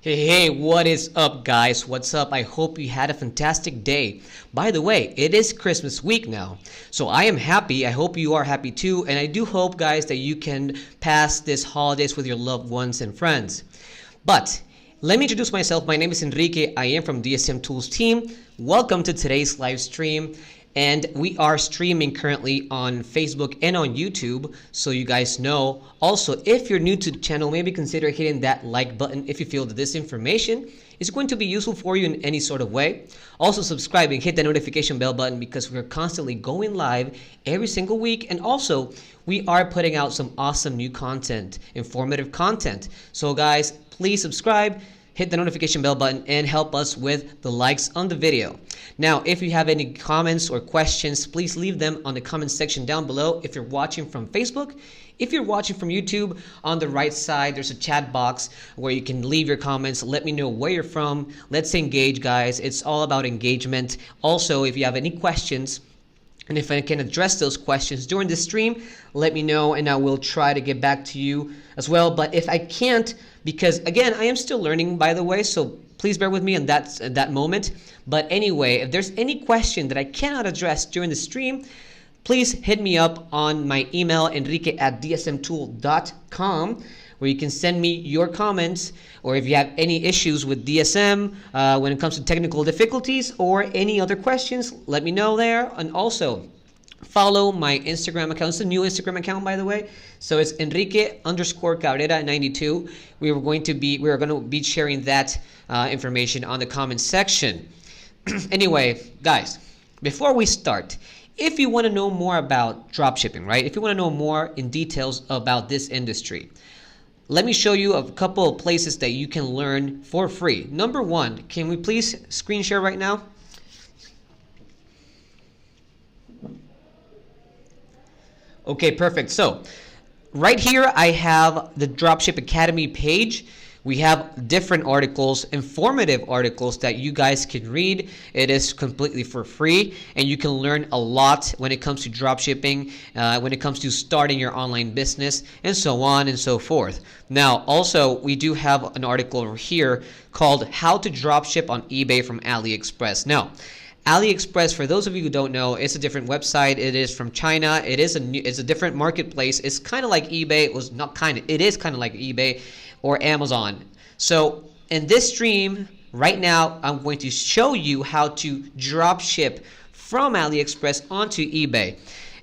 Hey, what is up, guys? What's up? I hope you had a fantastic day. By the way, it is Christmas week now, so I am happy. I hope you are happy too, and I do hope, guys, that you can pass this holidays with your loved ones and friends. But let me introduce myself. My name is Enrique. I am from DSM Tools team. Welcome to today's live stream. And we are streaming currently on Facebook and on YouTube, so you guys know. Also, if you're new to the channel, maybe consider hitting that like button if you feel that this information is going to be useful for you in any sort of way. Also, subscribe and hit the notification bell button because we're constantly going live every single week. And also, we are putting out some awesome new content, informative content. So guys, please subscribe, hit the notification bell button, and help us with the likes on the video. Now, if you have any comments or questions, please leave them on the comment section down below if you're watching from Facebook. If you're watching from YouTube, on the right side, there's a chat box where you can leave your comments. Let me know where you're from. Let's engage, guys. It's all about engagement. Also, if you have any questions, and if I can address those questions during the stream, let me know and I will try to get back to you as well. But if I can't, because again, I am still learning, by the way, so please bear with me on that moment. But anyway, if there's any question that I cannot address during the stream, please hit me up on my email, enrique@dsmtool.com, where you can send me your comments, or if you have any issues with DSM when it comes to technical difficulties or any other questions, let me know there. And also, follow my Instagram account. It's a new Instagram account, by the way. So it's Enrique_Cabrera92. We are going to be sharing that information on the comment section. Anyway, guys, before we start, if you want to know more about dropshipping, right? If you want to know more in details about this industry, let me show you a couple of places that you can learn for free. Number one, can we please screen share right now? Okay, perfect. So right here, I have the Dropship Academy page. We have different articles, informative articles that you guys can read. It is completely for free, and you can learn a lot when it comes to dropshipping, when it comes to starting your online business, and so on and so forth. Now, also, we do have an article over here called How to Dropship on eBay from AliExpress. Now, AliExpress, for those of you who don't know, it's a different website. It is from China. It's a different marketplace. It's kind of like eBay. It is kind of like eBay or Amazon. So in this stream right now, I'm going to show you how to drop ship from AliExpress onto eBay.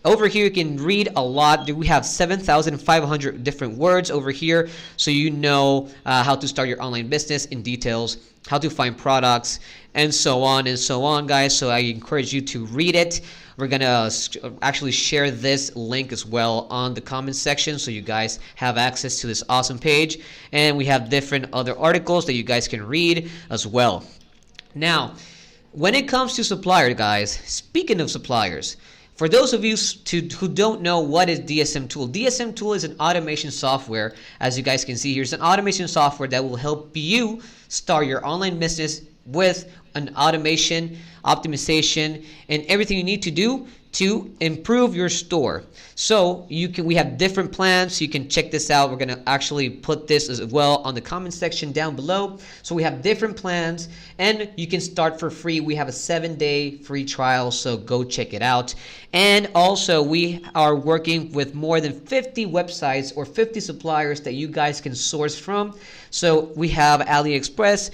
Over here, you can read a lot. We have 7,500 different words over here, so you know how to start your online business in details, how to find products, and so on, guys. So I encourage you to read it. We're gonna actually share this link as well on the comment section, so you guys have access to this awesome page. And we have different other articles that you guys can read as well. Now, when it comes to supplier, guys, speaking of suppliers, for those of you who don't know what is DSM Tool, DSM Tool is an automation software. As you guys can see here, it's an automation software that will help you start your online business with an automation, optimization, and everything you need to do to improve your store. So we have different plans, so you can check this out. We're gonna actually put this as well on the comment section down below. So we have different plans, and you can start for free. We have a 7-day free trial, so go check it out. And also, we are working with more than 50 websites or 50 suppliers that you guys can source from. So we have AliExpress,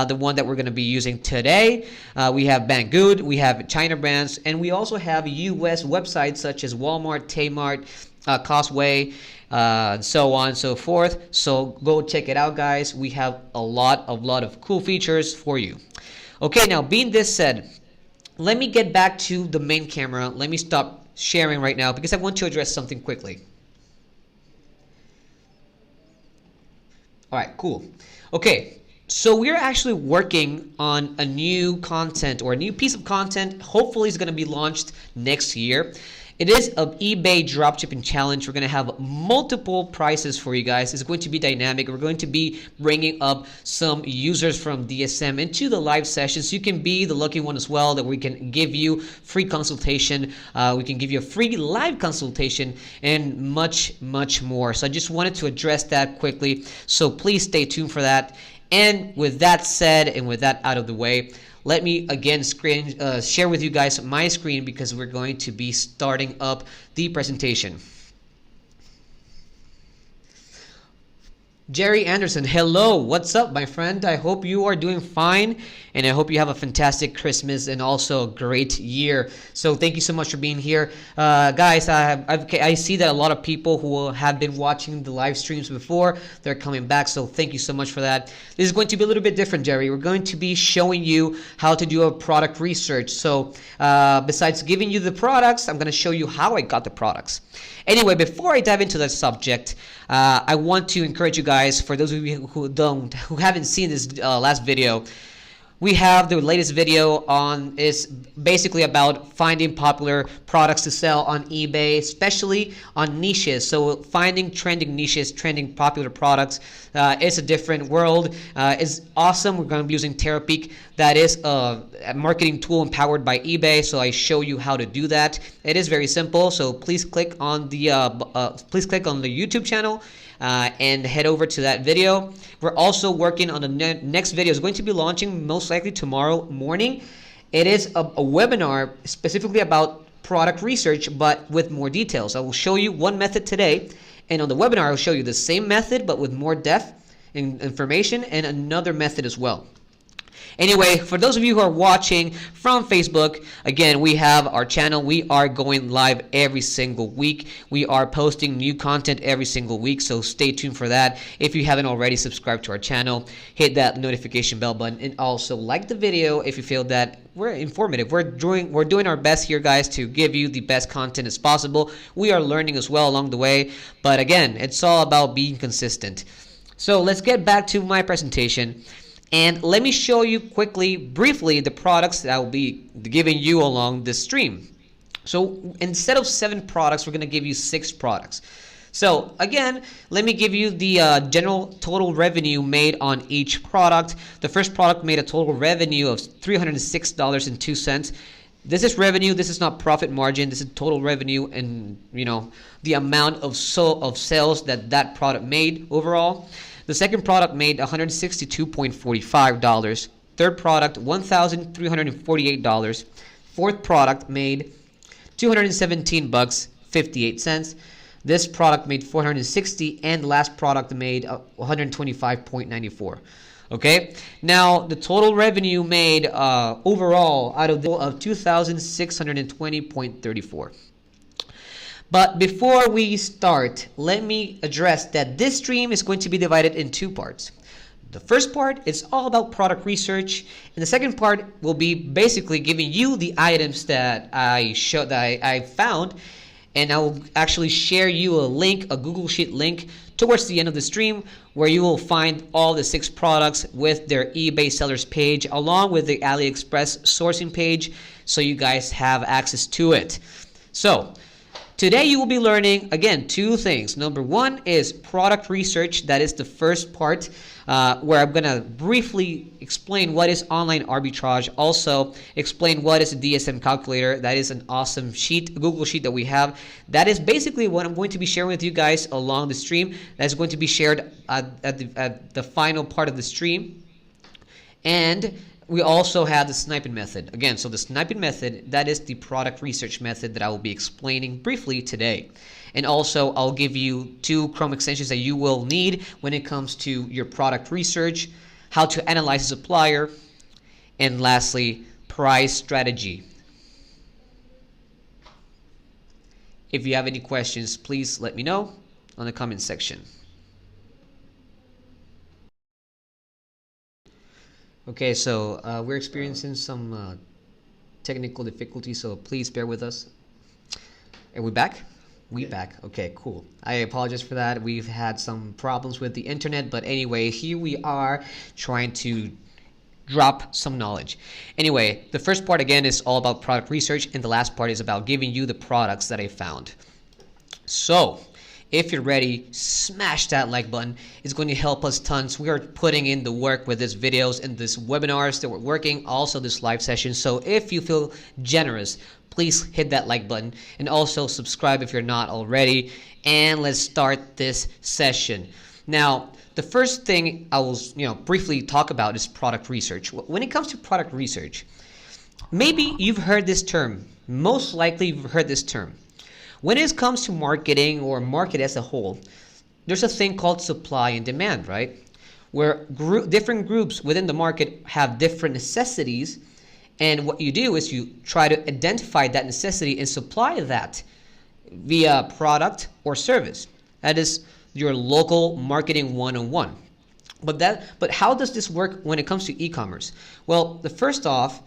the one that we're going to be using today. We have Banggood, we have China brands, and we also have US websites such as Walmart, Kmart, Costway, so on and so forth. So go check it out, guys. We have a lot of cool features for you. Okay, now being this said, let me get back to the main camera. Let me stop sharing right now because I want to address something quickly. All right, cool. Okay, so we're actually working on a new content or a new piece of content. Hopefully it's going to be launched next year. It is an eBay dropshipping challenge. We're going to have multiple prizes for you guys. It's going to be dynamic. We're going to be bringing up some users from DSM into the live sessions. You can be the lucky one as well, that we can give you free consultation. We can give you a free live consultation and much, much more. So I just wanted to address that quickly. So please stay tuned for that. And with that said, and with that out of the way, let me again share with you guys my screen, because we're going to be starting up the presentation. Jerry Anderson, hello, what's up, my friend? I hope you are doing fine, and I hope you have a fantastic Christmas and also a great year. So thank you so much for being here. Guys, I see that a lot of people who have been watching the live streams before, they're coming back, so thank you so much for that. This is going to be a little bit different, Jerry. We're going to be showing you how to do a product research. So besides giving you the products, I'm going to show you how I got the products. Anyway, before I dive into that subject, I want to encourage you guys, for those of you who haven't seen this last video, we have the latest video is basically about finding popular products to sell on eBay, especially on niches. So finding trending niches, trending popular products. It's a different world. It's awesome. We're going to be using TerraPeak. That is a marketing tool empowered by eBay. So I show you how to do that. It is very simple. So please click on the YouTube channel. And head over to that video. We're also working on the next video. It's going to be launching most likely tomorrow morning. It is a webinar specifically about product research, but with more details. I will show you one method today, and on the webinar I will show you the same method but with more depth in information, and another method as well. Anyway, for those of you who are watching from Facebook, again, we have our channel. We are going live every single week. We are posting new content every single week, so stay tuned for that. If you haven't already subscribed to our channel, hit that notification bell button, and also like the video if you feel that we're informative. We're doing our best here, guys, to give you the best content as possible. We are learning as well along the way, but again, it's all about being consistent. So let's get back to my presentation. And let me show you quickly, briefly, the products that I will be giving you along this stream. So instead of 7 products, we're going to give you 6 products. So again, let me give you the general total revenue made on each product. The first product made a total revenue of $306.02. This is revenue. This is not profit margin. This is total revenue, and the amount of sales that product made overall. The second product made $162.45. Third product, $1,348. Fourth product made $217.58. This product made $460, and the last product made $125.94. Okay, now the total revenue made overall out of $2,620.34. But before we start, let me address that this stream is going to be divided in 2 parts. The first part is all about product research, and the second part will be basically giving you the items that I found, and I will actually share you a link, a Google Sheet link, towards the end of the stream, where you will find all the 6 products with their eBay sellers page, along with the AliExpress sourcing page, so you guys have access to it. So today you will be learning, again, 2 things. Number 1 is product research. That is the first part, where I'm going to briefly explain what is online arbitrage. Also explain what is a DSM calculator. That is an awesome sheet, Google Sheet that we have. That is basically what I'm going to be sharing with you guys along the stream. That is going to be shared at the final part of the stream. And we also have the sniping method. Again, so the sniping method, that is the product research method that I will be explaining briefly today. And also, I'll give you 2 Chrome extensions that you will need when it comes to your product research, how to analyze a supplier, and lastly, price strategy. If you have any questions, please let me know on the comment section. Okay, so we're experiencing some technical difficulties, so please bear with us. Are we back? We back. Okay, cool. I apologize for that. We've had some problems with the internet, but anyway, here we are trying to drop some knowledge. Anyway, the first part again is all about product research, and the last part is about giving you the products that I found. So if you're ready, smash that like button. It's going to help us tons. We are putting in the work with these videos and these webinars that we're working, also this live session. So if you feel generous, please hit that like button, and also subscribe if you're not already. And let's start this session. Now, the first thing I will briefly talk about is product research. When it comes to product research, maybe you've heard this term. Most likely you've heard this term. When it comes to marketing or market as a whole, there's a thing called supply and demand, right? Where different groups within the market have different necessities, and what you do is you try to identify that necessity and supply that via product or service. That is your local marketing one-on-one. But how does this work when it comes to e-commerce? Well, the first off,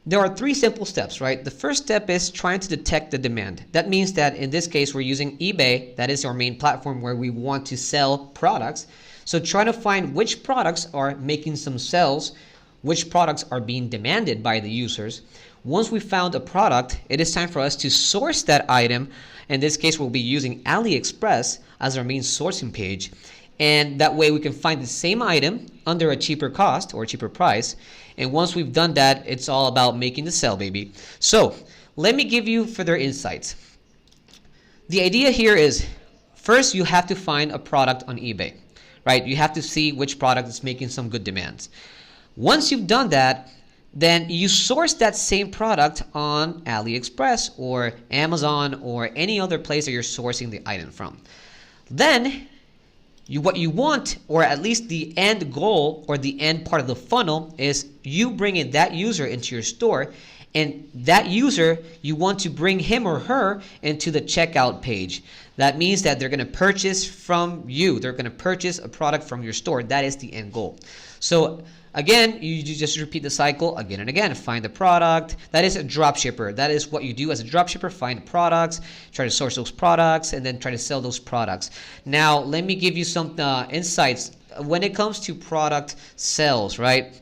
there are 3 simple steps, right? The first step is trying to detect the demand. That means that in this case, we're using eBay. That is our main platform where we want to sell products. So trying to find which products are making some sales, which products are being demanded by the users. Once we found a product, it is time for us to source that item. In this case, we'll be using AliExpress as our main sourcing page. And that way we can find the same item under a cheaper cost or cheaper price. And once we've done that, it's all about making the sale, baby. So let me give you further insights. The idea here is, first you have to find a product on eBay, right? You have to see which product is making some good demands. Once you've done that, then you source that same product on AliExpress or Amazon or any other place that you're sourcing the item from. Then what you want, or at least the end goal or the end part of the funnel, is you bring in that user into your store, and that user, you want to bring him or her into the checkout page. That means that they're going to purchase from you. They're going to purchase a product from your store. That is the end goal. So again, you just repeat the cycle again and again. Find the product. That is a dropshipper. That is what you do as a dropshipper. Find products, try to source those products, and then try to sell those products. Now, let me give you some insights. When it comes to product sales, right?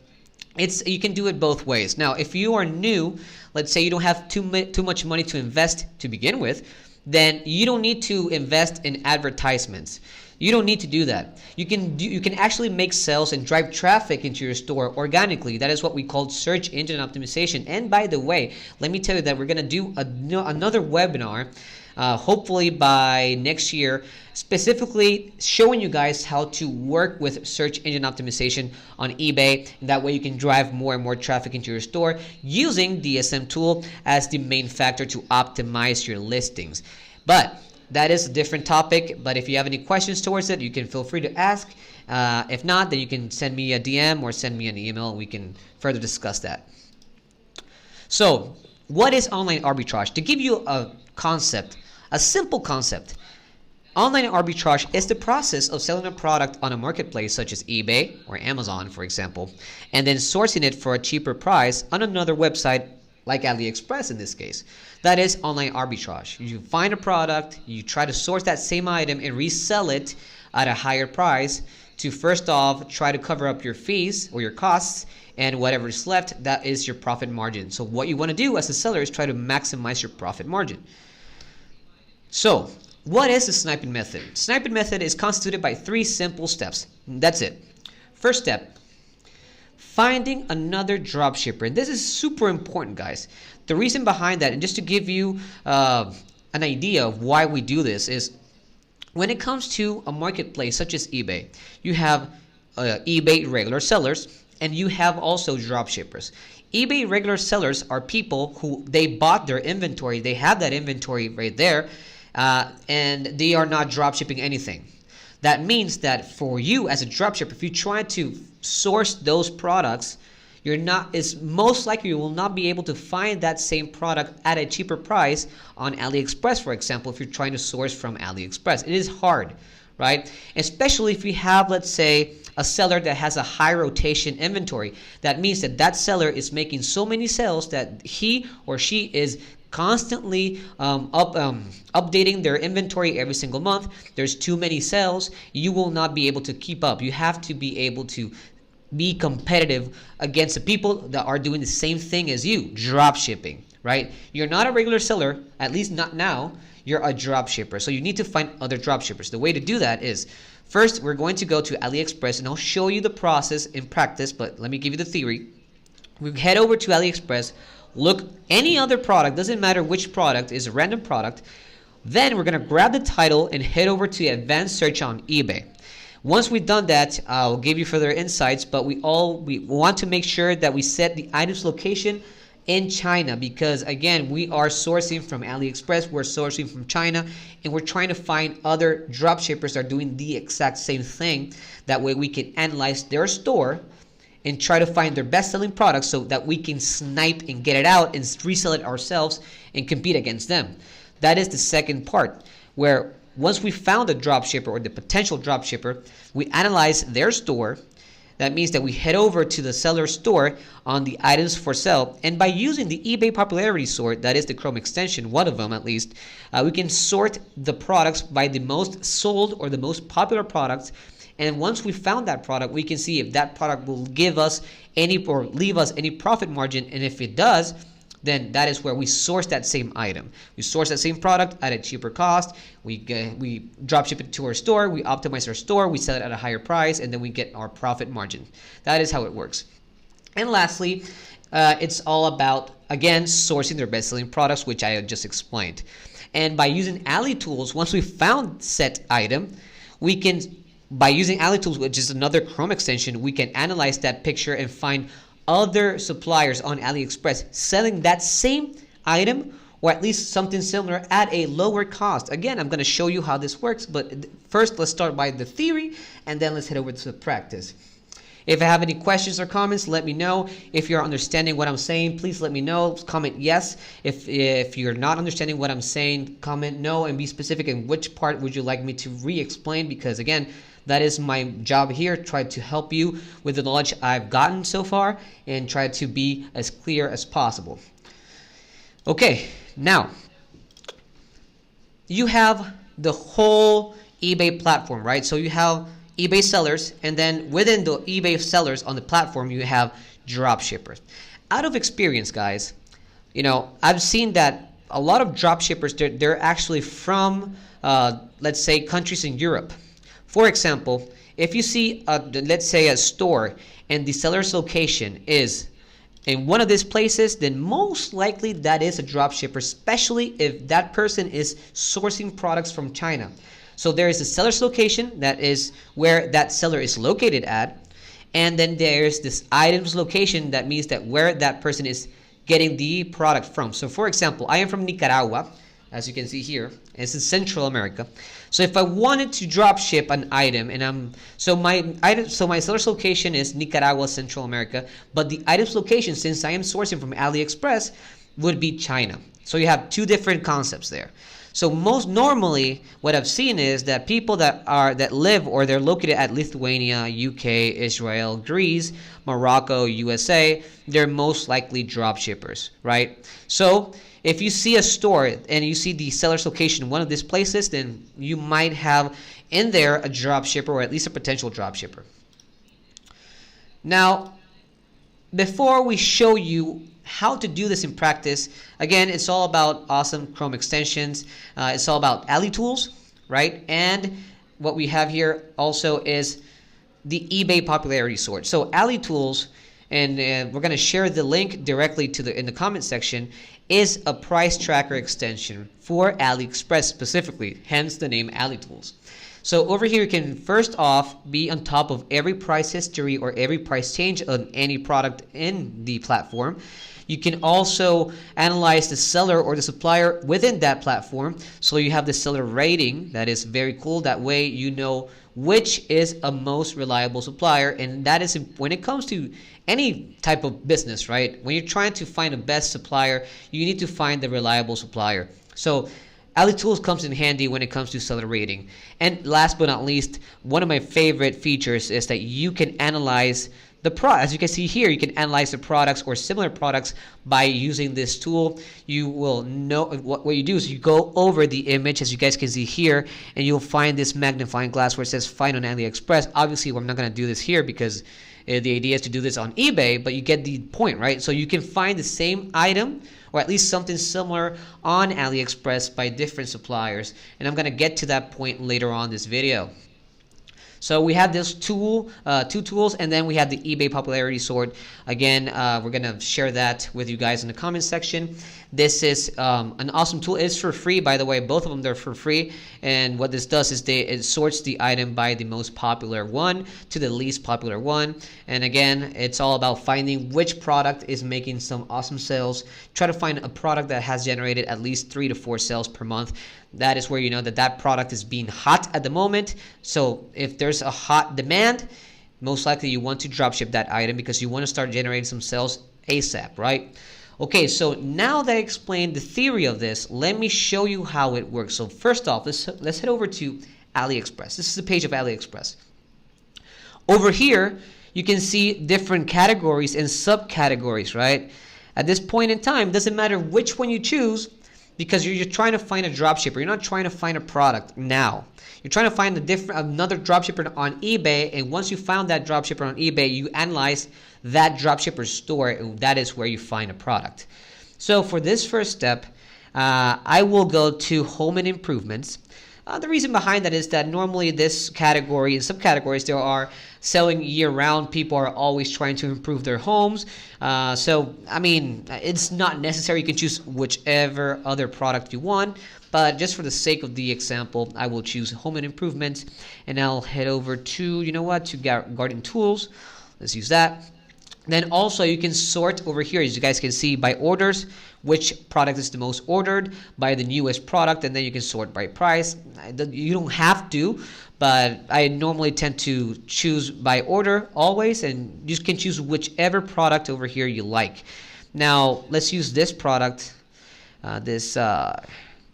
You can do it both ways. Now, if you are new, let's say you don't have too much money to invest to begin with, then you don't need to invest in advertisements. You don't need to do that. You can actually make sales and drive traffic into your store organically. That is what we call search engine optimization. And by the way, let me tell you that we're going to do another webinar, hopefully by next year, specifically showing you guys how to work with search engine optimization on eBay. And that way you can drive more and more traffic into your store using the SM tool as the main factor to optimize your listings. But that is a different topic, but if you have any questions towards it, you can feel free to ask. If not, then you can send me a DM or send me an email, and we can further discuss that. So, what is online arbitrage? To give you a concept, a simple concept, online arbitrage is the process of selling a product on a marketplace such as eBay or Amazon, for example, and then sourcing it for a cheaper price on another website like AliExpress in this case. That is online arbitrage. You find a product, you try to source that same item and resell it at a higher price to first off try to cover up your fees or your costs, and whatever is left, that is your profit margin. So what you want to do as a seller is try to maximize your profit margin. So what is the sniping method? Sniping method is constituted by 3 simple steps. That's it. First step, finding another dropshipper. And this is super important, guys. The reason behind that, and just to give you an idea of why we do this, is when it comes to a marketplace such as eBay, you have eBay regular sellers, and you have also dropshippers. eBay regular sellers are people who they bought their inventory, they have that inventory right there, and they are not dropshipping anything. That means that for you as a dropshipper, if you try to source those products, it's most likely you will not be able to find that same product at a cheaper price on AliExpress, for example, if you're trying to source from AliExpress. It is hard, right? Especially if you have, let's say, a seller that has a high rotation inventory. That means that that seller is making so many sales that he or she is constantly updating their inventory every single month. There's too many sales. You will not be able to keep up. You have to be able to be competitive against the people that are doing the same thing as you, drop shipping, right? You're not a regular seller, at least not now. You're a drop shipper, so you need to find other drop shippers. The way to do that is, first, we're going to go to AliExpress, and I'll show you the process in practice, but let me give you the theory. We head over to AliExpress, look any other product, doesn't matter which product, is a random product. Then we're going to grab the title and head over to advanced search on eBay. Once we've done that, I'll give you further insights, but we want to make sure that we set the item's location in China, because again, we are sourcing from AliExpress, we're sourcing from China, and we're trying to find other drop shippers that are doing the exact same thing. That way we can analyze their store and try to find their best-selling products so that we can snipe and get it out and resell it ourselves and compete against them. That is the second part, where once we found a drop shipper or the potential drop shipper, we analyze their store. That means that we head over to the seller's store on the items for sale, and by using the eBay popularity sort, that is the Chrome extension, one of them at least, we can sort the products by the most sold or the most popular products. And once we found that product, we can see if that product will give us any or leave us any profit margin, and if it does, then that is where we source that same item. We source that same product at a cheaper cost. We drop ship it to our store. We optimize our store. We sell it at a higher price, and then we get our profit margin. That is how it works. And lastly, it's all about, again, sourcing their best-selling products, which I just explained. And by using AliTools, once we found set item, we can, by using AliTools, which is another Chrome extension, we can analyze that picture and find other suppliers on AliExpress selling that same item, or at least something similar, at a lower cost. Again, I'm going to show you how this works, but first let's start by the theory, and then let's head over to the practice. If I have any questions or comments, let me know. If you're understanding what I'm saying, please let me know. Comment yes. If you're not understanding what I'm saying, comment no, and be specific in which part would you like me to re-explain, because again, that is my job here, try to help you with the knowledge I've gotten so far and try to be as clear as possible. Okay, now you have the whole eBay platform, right? So you have eBay sellers, and then within the eBay sellers on the platform, you have drop shippers. Out of experience, guys, you know, I've seen that a lot of drop shippers, they're actually from, let's say, countries in Europe. For example, if you see, let's say, a store and the seller's location is in one of these places, then most likely that is a drop shipper, especially if that person is sourcing products from China. So there is the seller's location, that is where that seller is located at, and then there's this item's location, that means that where that person is getting the product from. So for example, I am from Nicaragua, as you can see here. It's in Central America. So if I wanted to drop ship an item, and my seller's location is Nicaragua, Central America, but the item's location, since I am sourcing from AliExpress, would be China. So you have two different concepts there. So most normally, what I've seen is that people that live or they're located at Lithuania, UK, Israel, Greece, Morocco, USA, they're most likely drop shippers, right? So if you see a store and you see the seller's location in one of these places, then you might have in there a drop shipper, or at least a potential drop shipper. Now, before we show you how to do this in practice, again, it's all about awesome Chrome extensions. It's all about AliTools, right? And what we have here also is the eBay popularity sort. So AliTools, and we're going to share the link directly to in the comment section, is a price tracker extension for AliExpress specifically, hence the name AliTools. So over here, you can first off be on top of every price history or every price change on any product in the platform. You can also analyze the seller or the supplier within that platform. So you have the seller rating. That is very cool. That way you know which is a most reliable supplier. And that is when it comes to any type of business, right? When you're trying to find a best supplier, you need to find the reliable supplier. So AliTools comes in handy when it comes to seller rating. And last but not least, one of my favorite features is that you can analyze the product. As you can see here, you can analyze the products or similar products by using this tool. You will know what you do is you go over the image, as you guys can see here, and you'll find this magnifying glass where it says find on AliExpress. Obviously, I'm not going to do this here because The idea is to do this on eBay, but you get the point, right? So you can find the same item or at least something similar on AliExpress by different suppliers, and I'm going to get to that point later on in this video. So we have this tool, two tools, and then we have the eBay popularity sort. Again, we're going to share that with you guys in the comments section. This is an awesome tool. It's for free, by the way. Both of them, they're for free. And what this does is it sorts the item by the most popular one to the least popular one. And again, it's all about finding which product is making some awesome sales. Try to find a product that has generated at least 3 to 4 sales per month. That is where you know that that product is being hot at the moment. So if there's a hot demand, most likely you want to dropship that item because you want to start generating some sales ASAP, right? Okay, so now that I explained the theory of this, let me show you how it works. So first off, let's head over to AliExpress. This is the page of AliExpress. Over here, you can see different categories and subcategories, right? At this point in time, doesn't matter which one you choose, because you're trying to find a dropshipper. You're not trying to find a product now. You're trying to find another dropshipper on eBay, and once you found that dropshipper on eBay, you analyze that dropshipper's store, and that is where you find a product. So for this first step, I will go to Home and Improvements. The reason behind that is that normally this category and subcategories, there are selling year-round. People are always trying to improve their homes. So, I mean, it's not necessary. You can choose whichever other product you want. But just for the sake of the example, I will choose Home and Improvement. And I'll head over to, you know what, to Garden Tools. Let's use that. Then also you can sort over here, as you guys can see, by orders, which product is the most ordered, by the newest product, and then you can sort by price. You don't have to, but I normally tend to choose by order always, and you can choose whichever product over here you like. Now let's use this product, this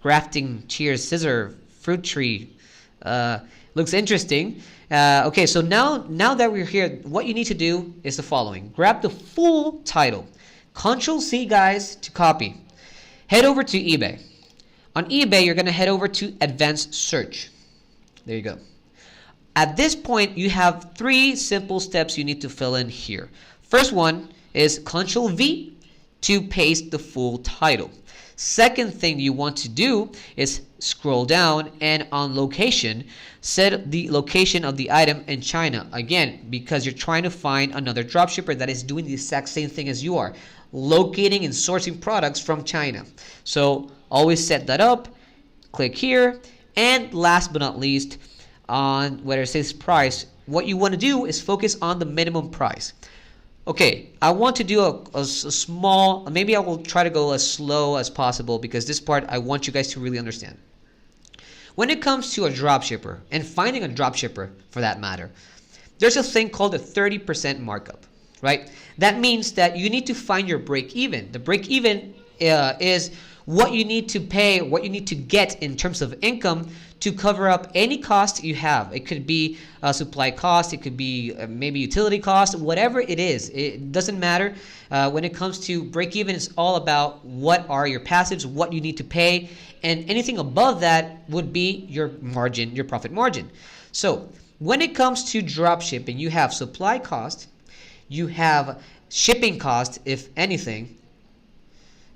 grafting cheer scissor fruit tree. Looks interesting. Okay, so now that we're here, what you need to do is the following. Grab the full title. Control-C, guys, to copy. Head over to eBay. On eBay, you're going to head over to Advanced Search. There you go. At this point, you have 3 simple steps you need to fill in here. First one is Control-V to paste the full title. Second thing you want to do is scroll down and on location, set the location of the item in China. Again, because you're trying to find another dropshipper that is doing the exact same thing as you are, locating and sourcing products from China. So always set that up, click here, and last but not least, on where it says price, what you want to do is focus on the minimum price. Okay, I want to do a small, maybe I will try to go as slow as possible because this part I want you guys to really understand. When it comes to a dropshipper, and finding a dropshipper for that matter, there's a thing called a 30% markup, right? That means that you need to find your break even. The break even is what you need to pay, what you need to get in terms of income to cover up any cost you have. It could be a supply cost, it could be maybe utility cost, whatever it is. It doesn't matter. When it comes to break even, it's all about what are your passives, what you need to pay, and anything above that would be your margin, your profit margin. So when it comes to drop shipping, you have supply cost, you have shipping cost, if anything.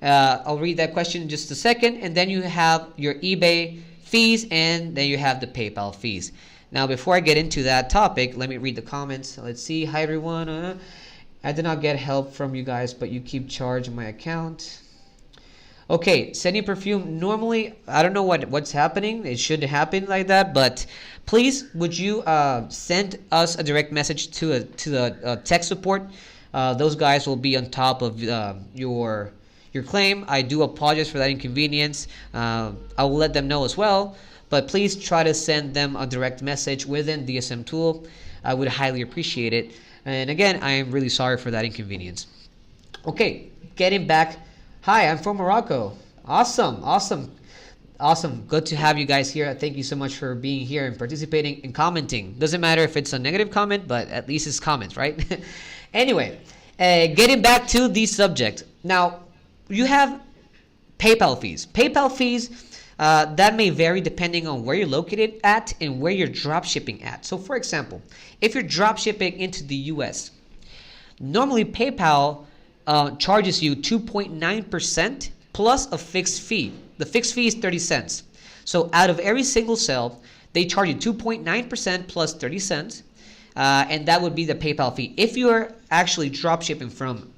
I'll read that question in just a second, and then you have your eBay fees, and then you have the PayPal fees. Now before I get into that topic, let me read the comments. Let's see. Hi everyone. I did not get help from you guys, but you keep charging my account. Okay, sending perfume. Normally, I don't know what's happening. It shouldn't happen like that, but please, would you send us a direct message to the tech support? Those guys will be on top of your claim. I do apologize for that inconvenience. I will let them know as well, but please try to send them a direct message within DSM tool. I would highly appreciate it. And again, I am really sorry for that inconvenience. Okay, getting back. Hi, I'm from Morocco. Awesome. Good to have you guys here. Thank you so much for being here and participating and commenting. Doesn't matter if it's a negative comment, but at least it's comments, right? Anyway, getting back to the subject. Now, you have PayPal fees. PayPal fees, that may vary depending on where you're located at and where you're drop shipping at. So for example, if you're drop shipping into the US, Normally, PayPal charges you 2.9% plus a fixed fee. The fixed fee is 30 cents. So out of every single sale, they charge you 2.9% plus 30 cents. And that would be the PayPal fee. If you're actually drop shipping from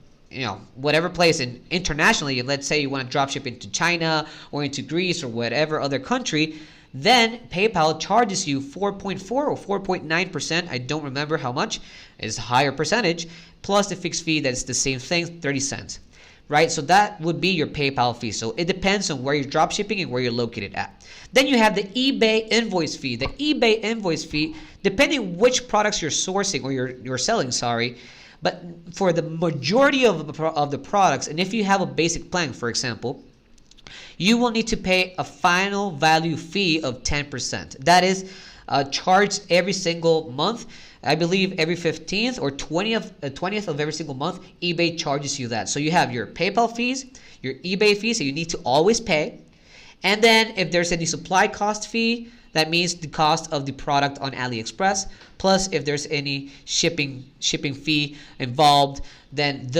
whatever place internationally, let's say you want to drop ship into China or into Greece or whatever other country, then PayPal charges you 4.4 or 4.9%. I don't remember how much. It's a higher percentage, plus the fixed fee that's the same thing, 30 cents. Right? So that would be your PayPal fee. So it depends on where you're drop shipping and where you're located at. Then you have the eBay invoice fee. The eBay invoice fee, depending which products you're sourcing or you're selling, but for the majority of the products, and if you have a basic plan, for example, you will need to pay a final value fee of 10%. That is charged every single month. I believe every 15th or 20th of every single month, eBay charges you that. So you have your PayPal fees, your eBay fees, so you need to always pay. And then if there's any supply cost fee, that means the cost of the product on AliExpress, plus if there's any shipping fee involved, then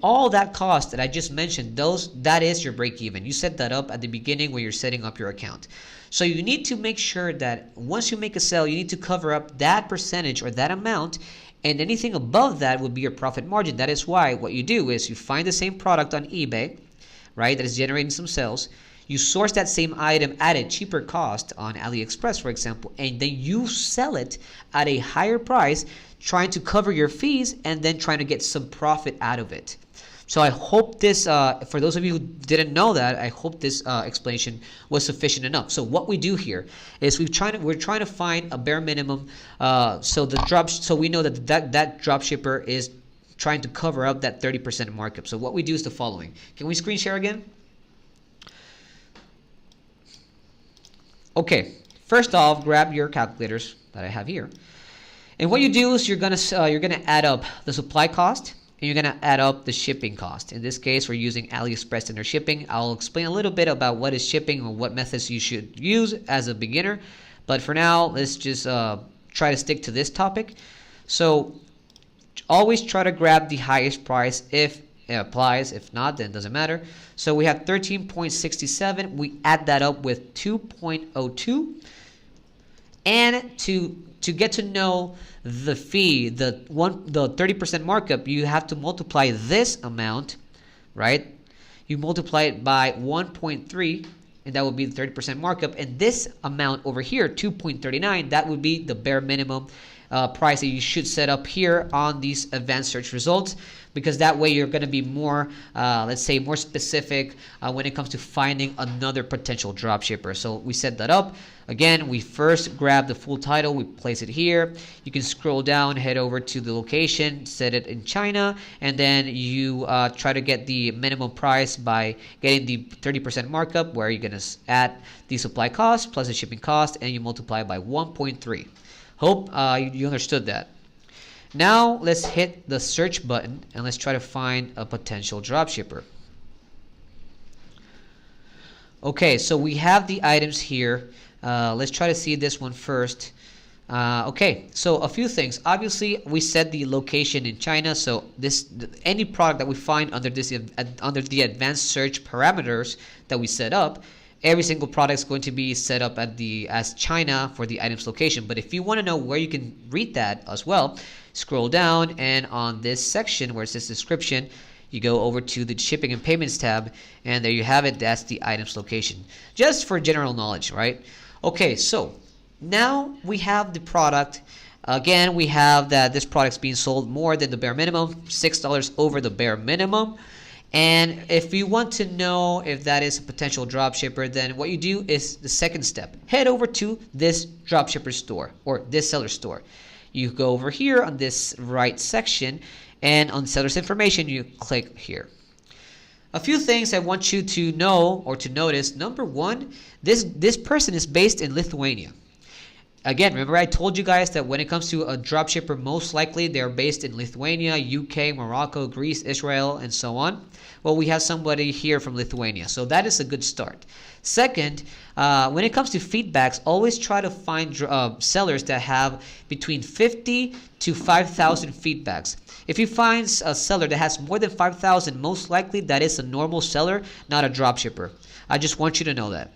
all that cost that I just mentioned, that is your break even. You set that up at the beginning when you're setting up your account. So you need to make sure that once you make a sale, you need to cover up that percentage or that amount, and anything above that would be your profit margin. That is why what you do is you find the same product on eBay, right, that is generating some sales. You source that same item at a cheaper cost on AliExpress, for example, and then you sell it at a higher price, trying to cover your fees and then trying to get some profit out of it. So I hope this, for those of you who didn't know that, I hope this explanation was sufficient enough. So what we do here is we're trying to find a bare minimum, so we know that drop shipper is trying to cover up that 30% markup. So what we do is the following. Can we screen share again? Okay, first off, grab your calculators that I have here, and what you do is you're gonna add up the supply cost and you're gonna add up the shipping cost. In this case, we're using AliExpress Standard Shipping. I'll explain a little bit about what is shipping or what methods you should use as a beginner, but for now, let's just try to stick to this topic. So always try to grab the highest price if it applies. If not, then it doesn't matter. So we have 13.67. We add that up with 2.02, and to get to know the fee, the 30% markup, you have to multiply this amount, right? You multiply it by 1.3, and that would be the 30% markup. And this amount over here, 2.39, that would be the bare minimum price that you should set up here on these advanced search results, because that way you're going to be more, let's say, more specific when it comes to finding another potential drop shipper. So we set that up. Again, we first grab the full title, we place it here. You can scroll down, head over to the location, set it in China, and then you try to get the minimum price by getting the 30% markup, where you're going to add the supply cost plus the shipping cost, and you multiply by 1.3. Hope you understood that. Now let's hit the search button and let's try to find a potential dropshipper. Okay, so we have the items here. Let's try to see this one first. Okay, so a few things. Obviously, we set the location in China, so any product that we find under the advanced search parameters that we set up, every single product is going to be set up as China for the item's location. But if you want to know where you can read that as well, scroll down, and on this section where it says description, you go over to the shipping and payments tab, and there you have it. That's the item's location, just for general knowledge, right? Okay, so now we have the product. Again, we have that this product's being sold more than the bare minimum, $6 over the bare minimum. And if you want to know if that is a potential dropshipper, then what you do is the second step. Head over to this dropshipper store or this seller store. You go over here on this right section, and on seller's information, you click here. A few things I want you to know or to notice. Number one, this person is based in Lithuania. Again, remember I told you guys that when it comes to a dropshipper, most likely they're based in Lithuania, UK, Morocco, Greece, Israel, and so on. Well, we have somebody here from Lithuania, so that is a good start. Second, when it comes to feedbacks, always try to find sellers that have between 50 to 5,000 feedbacks. If you find a seller that has more than 5,000, most likely that is a normal seller, not a dropshipper. I just want you to know that.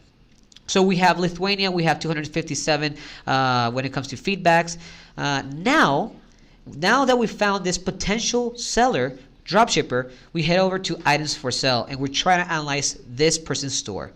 So we have Lithuania, we have 257 when it comes to feedbacks. Now that we found this potential seller, dropshipper, we head over to items for sale and we're trying to analyze this person's store.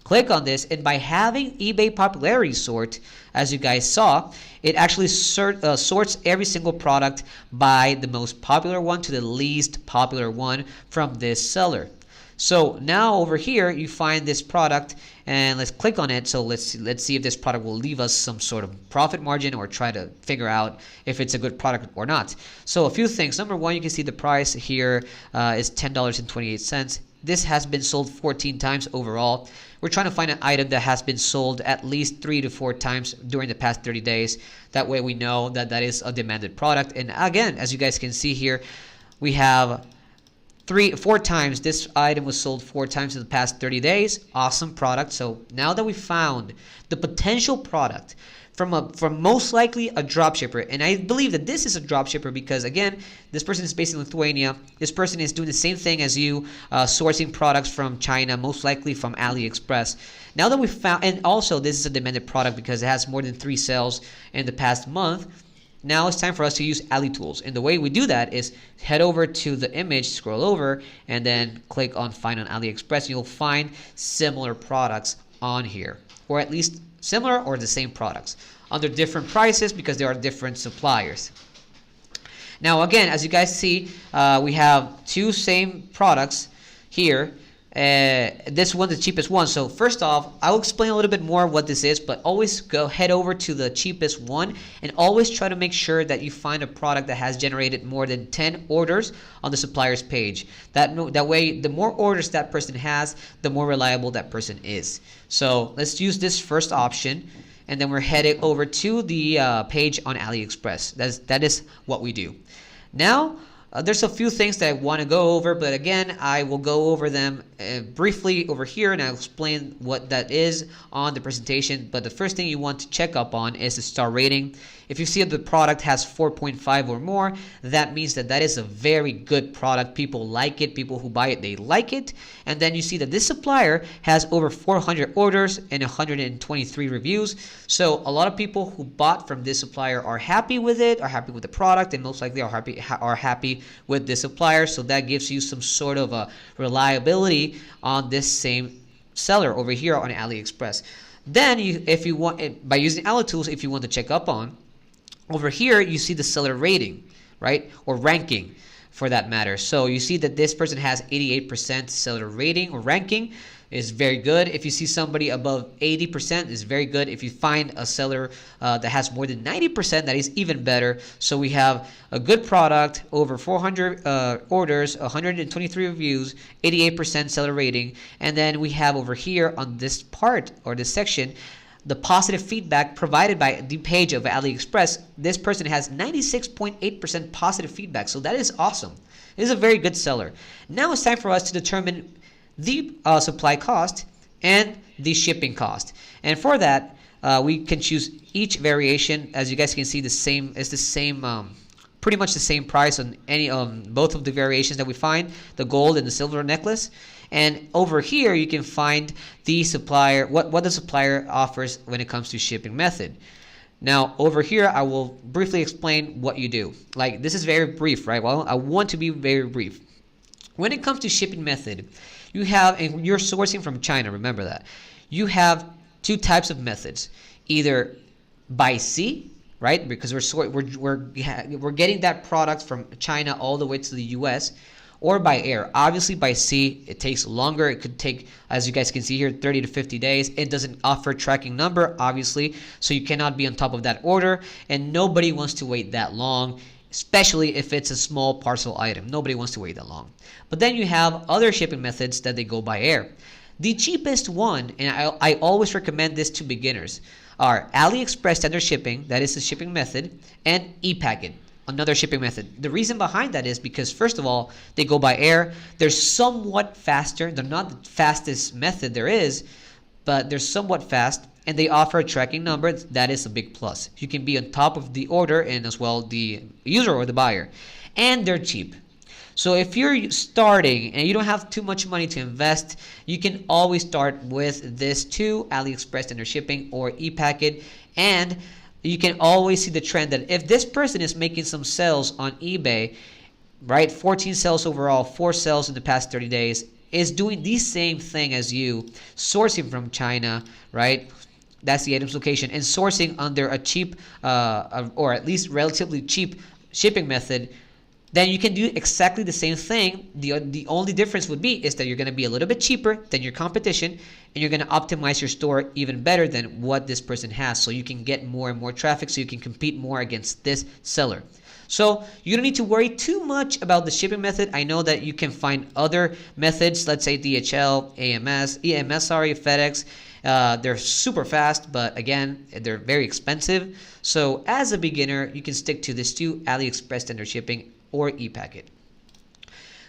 Click on this, and by having eBay popularity sort, as you guys saw, it actually sorts every single product by the most popular one to the least popular one from this seller. So now over here you find this product, and let's click on it. So let's see if this product will leave us some sort of profit margin, or try to figure out if it's a good product or not. So a few things. Number one, you can see the price here is $10.28. This has been sold 14 times overall. We're trying to find an item that has been sold at least 3 to 4 times during the past 30 days. That way we know that that is a demanded product. And again, as you guys can see here, we have 4 times. This item was sold 4 times in the past 30 days. Awesome product. So now that we found the potential product from most likely a dropshipper, and I believe that this is a dropshipper because, again, this person is based in Lithuania. This person is doing the same thing as you, sourcing products from China, most likely from AliExpress. Now that we found, and also this is a demanded product because it has more than 3 sales in the past month. Now it's time for us to use AliTools, and the way we do that is head over to the image, scroll over, and then click on Find on AliExpress. You'll find similar products on here, or at least similar or the same products under different prices because there are different suppliers. Now again, as you guys see, we have 2 same products here. This one, the cheapest one. So first off, I'll explain a little bit more what this is, but always head over to the cheapest one and always try to make sure that you find a product that has generated more than 10 orders on the supplier's page. That way, the more orders that person has, the more reliable that person is. So let's use this first option, and then we're headed over to the page on AliExpress. That is what we do. Now, there's a few things that I want to go over, but again, I will go over them briefly over here, and I'll explain what that is on the presentation. But the first thing you want to check up on is the star rating. If you see that the product has 4.5 or more, that means that that is a very good product. People like it. People who buy it, they like it. And then you see that this supplier has over 400 orders and 123 reviews. So a lot of people who bought from this supplier are happy with it, are happy with the product, and most likely are happy with this supplier. So that gives you some sort of a reliability on this same seller over here on AliExpress. Then if you want, by using AliTools, if you want to check up on, over here you see the seller rating, right, or ranking for that matter. So you see that this person has 88% seller rating or ranking, is very good. If you see somebody above 80%, is very good. If you find a seller that has more than 90%, that is even better. So we have a good product, over 400 orders, 123 reviews, 88% seller rating, and then we have over here on this part or this section the positive feedback provided by the page of AliExpress. This person has 96.8% positive feedback, so that is awesome. It is a very good seller. Now it's time for us to determine the supply cost and the shipping cost, and for that we can choose each variation. As you guys can see, pretty much the same price on any both of the variations that we find, the gold and the silver necklace. And over here you can find the supplier, what the supplier offers when it comes to shipping method. Now over here I will briefly explain what you do. Like, this is very brief, right? Well, I want to be very brief. When it comes to shipping method, you have, and you're sourcing from China, remember that. You have 2 types of methods, either by sea, right? Because we're getting that product from China all the way to the US, or by air. Obviously by sea it takes longer. It could take, as you guys can see here, 30 to 50 days. It doesn't offer tracking number, obviously, so you cannot be on top of that order, and nobody wants to wait that long, especially if it's a small parcel item. Nobody wants to wait that long. But then you have other shipping methods that they go by air. The cheapest one, and I always recommend this to beginners, are AliExpress standard shipping, that is the shipping method, and ePacket, another shipping method. The reason behind that is because, first of all, they go by air. They're somewhat faster. They're not the fastest method there is, but they're somewhat fast, and they offer a tracking number. That is a big plus. You can be on top of the order and as well the user or the buyer. And they're cheap. So if you're starting and you don't have too much money to invest, you can always start with this two, AliExpress standard shipping or ePacket, and you can always see the trend that if this person is making some sales on eBay, right, 14 sales overall, 4 sales in the past 30 days, is doing the same thing as you, sourcing from China, right? That's the item's location, and sourcing under a cheap or at least relatively cheap shipping method, then you can do exactly the same thing. The only difference would be is that you're going to be a little bit cheaper than your competition, and you're going to optimize your store even better than what this person has, so you can get more and more traffic, so you can compete more against this seller. So you don't need to worry too much about the shipping method. I know that you can find other methods, let's say DHL, EMS, FedEx. They're super fast, but again, they're very expensive. So as a beginner, you can stick to this two, AliExpress standard shipping or ePacket.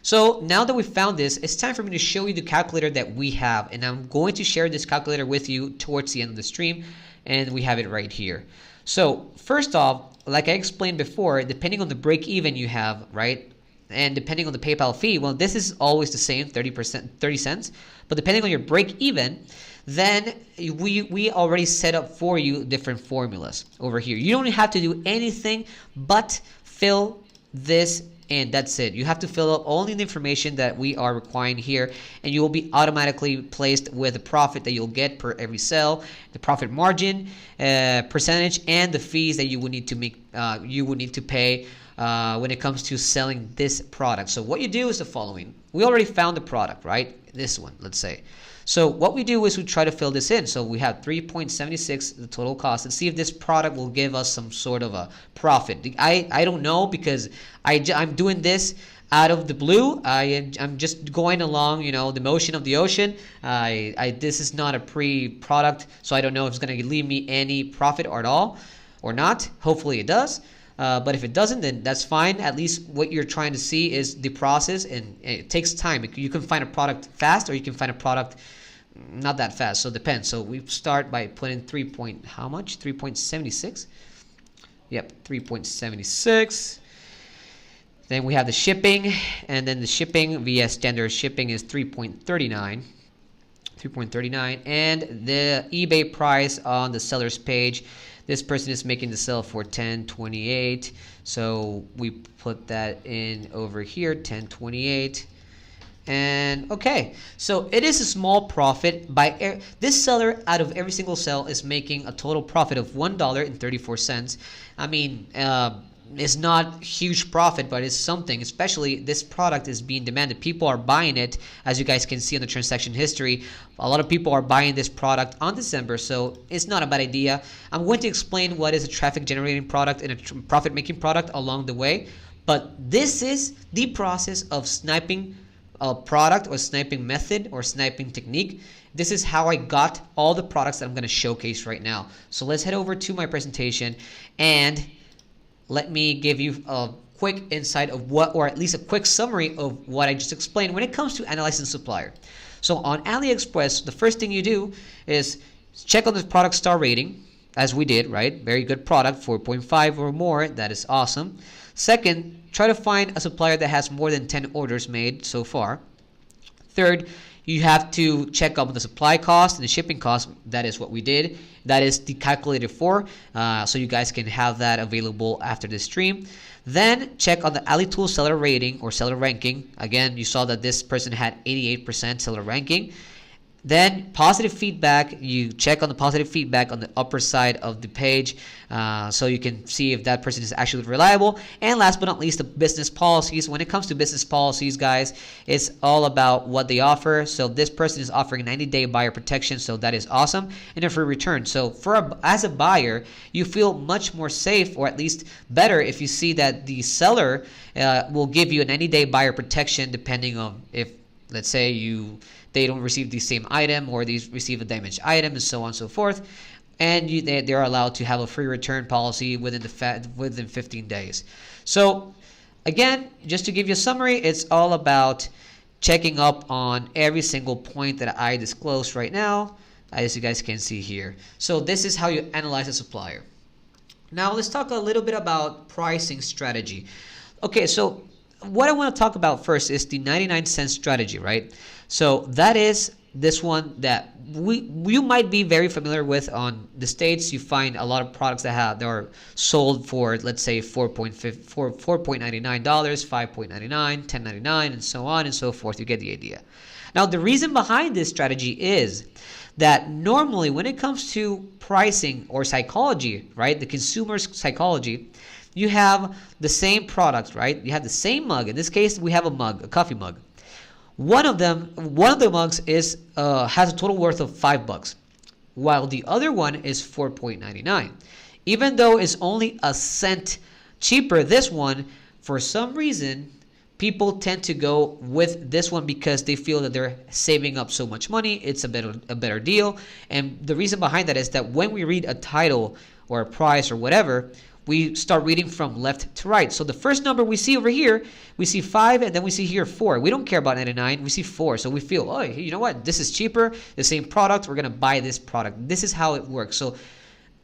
So now that we found this, it's time for me to show you the calculator that we have, and I'm going to share this calculator with you towards the end of the stream, and we have it right here. So first off, like I explained before, depending on the break even you have, right, and depending on the PayPal fee, well, this is always the same, 30 cents, but depending on your break even, then we already set up for you different formulas over here. You don't have to do anything but fill this, and that's it. You have to fill out only the information that we are requiring here, and you will be automatically placed with the profit that you'll get per every sale, the profit margin, percentage, and the fees that you would need to make. You would need to pay when it comes to selling this product. So what you do is the following. We already found the product, right? This one, let's say. So what we do is we try to fill this in. So we have 3.76 the total cost, and see if this product will give us some sort of a profit. I don't know, because I'm doing this out of the blue. I'm just going along, you know, the motion of the ocean. This is not a pre-product, so I don't know if it's going to leave me any profit at all or not. Hopefully it does. But if it doesn't, then that's fine. At least what you're trying to see is the process, and it takes time. You can find a product fast, or you can find a product not that fast, so it depends. So we start by putting 3.76. Yep, 3.76. Then we have the shipping, and then the shipping via standard shipping is 3.39. And the eBay price on the seller's page, this person is making the sale for $10.28, so we put that in over here, $10.28. And okay, so it is a small profit. This seller, out of every single sale, is making a total profit of $1.34. I mean, it's not huge profit, but it's something. Especially this product is being demanded. People are buying it, as you guys can see on the transaction history. A lot of people are buying this product on December, so it's not a bad idea. I'm going to explain what is a traffic generating product and a profit making product along the way, but this is the process of sniping a product, or sniping method, or sniping technique. This is how I got all the products that I'm going to showcase right now. So let's head over to my presentation, and let me give you a quick insight of what, or at least a quick summary of what I just explained when it comes to analyzing supplier. So on AliExpress, the first thing you do is check on the product star rating, as we did, right? Very good product, 4.5 or more. That is awesome. Second, try to find a supplier that has more than 10 orders made so far. Third, you have to check up on the supply cost and the shipping cost. That is what we did. That is the calculator for, so you guys can have that available after the stream. Then check on the AliTools seller rating or seller ranking. Again, you saw that this person had 88% seller ranking. Then positive feedback, you check on the positive feedback on the upper side of the page, so you can see if that person is actually reliable. And last but not least, the business policies. When it comes to business policies, guys, it's all about what they offer. So this person is offering 90-day buyer protection, so that is awesome, and a free return. So as a buyer, you feel much more safe, or at least better, if you see that the seller will give you a 90-day buyer protection, depending on if, let's say, you they don't receive the same item, or they receive a damaged item, and so on and so forth. And they're allowed to have a free return policy within 15 days. So again, just to give you a summary, it's all about checking up on every single point that I disclosed right now, as you guys can see here. So this is how you analyze a supplier. Now let's talk a little bit about pricing strategy. Okay, so what I want to talk about first is the 99-cent strategy, right? So that is this one that you might be very familiar with. On the States, you find a lot of products that are sold for, let's say, $4.99, $5.99, $10.99, and so on and so forth. You get the idea. Now, the reason behind this strategy is that normally when it comes to pricing or psychology, right, the consumer's psychology, you have the same product, right? You have the same mug. In this case, we have a mug, a coffee mug. One of the mugs has a total worth of $5, while the other one is $4.99. Even though it's only a cent cheaper, this one, for some reason, people tend to go with this one because they feel that they're saving up so much money. It's a better deal. And the reason behind that is that when we read a title or a price or whatever, we start reading from left to right. So the first number we see over here, we see 5, and then we see here 4. We don't care about 99. We see 4. So we feel, oh, you know what? This is cheaper. The same product. We're going to buy this product. This is how it works. So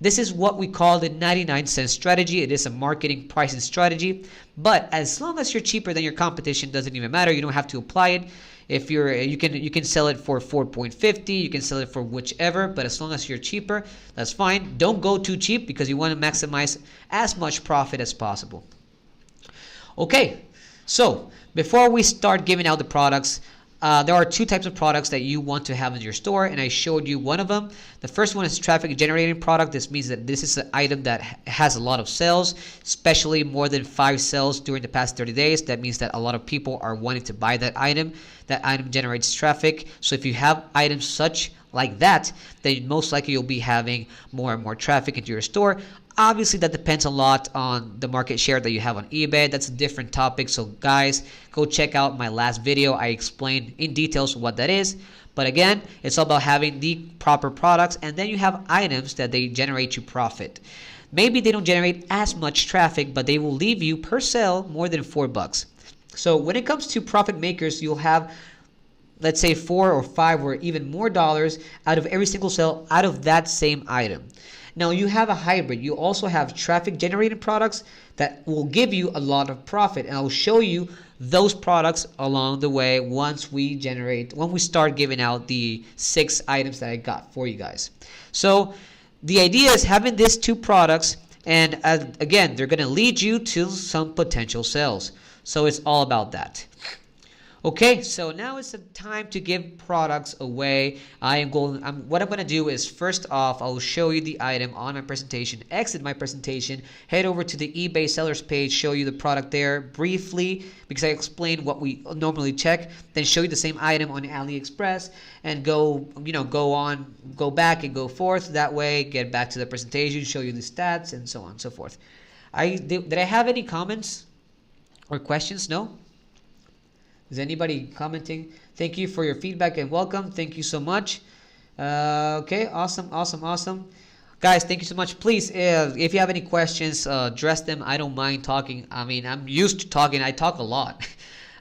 this is what we call the 99-cent strategy. It is a marketing pricing strategy. But as long as you're cheaper than your competition, doesn't even matter. You don't have to apply it. If you can sell it for $4.50, you can sell it for whichever, but as long as you're cheaper, that's fine. Don't go too cheap because you want to maximize as much profit as possible. Okay, so before we start giving out the products, there are two types of products that you want to have in your store, and I showed you one of them. The first one is traffic generating product. This means that this is an item that has a lot of sales, especially more than 5 sales during the past 30 days. That means that a lot of people are wanting to buy that item. That item generates traffic. So if you have items such like that, then most likely you'll be having more and more traffic into your store. Obviously, that depends a lot on the market share that you have on eBay. That's a different topic. So guys, go check out my last video. I explained in details what that is. But again, it's all about having the proper products, and then you have items that they generate you profit. Maybe they don't generate as much traffic, but they will leave you per sale more than $4. So when it comes to profit makers, you'll have, let's say, 4 or 5 or even more dollars out of every single sale out of that same item. Now you have a hybrid. You also have traffic generated products that will give you a lot of profit, and I'll show you those products along the way when we start giving out the 6 items that I got for you guys. So the idea is having these 2 products, and again, they're going to lead you to some potential sales. So it's all about that. Okay, so now it's the time to give products away. What I'm going to do is, first off, I'll show you the item on my presentation, exit my presentation, head over to the eBay sellers page, show you the product there briefly because I explained what we normally check, then show you the same item on AliExpress, and go back and go forth. That way, get back to the presentation, show you the stats, and so on and so forth. Did I have any comments or questions? No? Is anybody commenting? Thank you for your feedback and welcome. Thank you so much. Okay, awesome. Guys, thank you so much. Please, if you have any questions, address them. I don't mind talking. I mean, I'm used to talking. I talk a lot.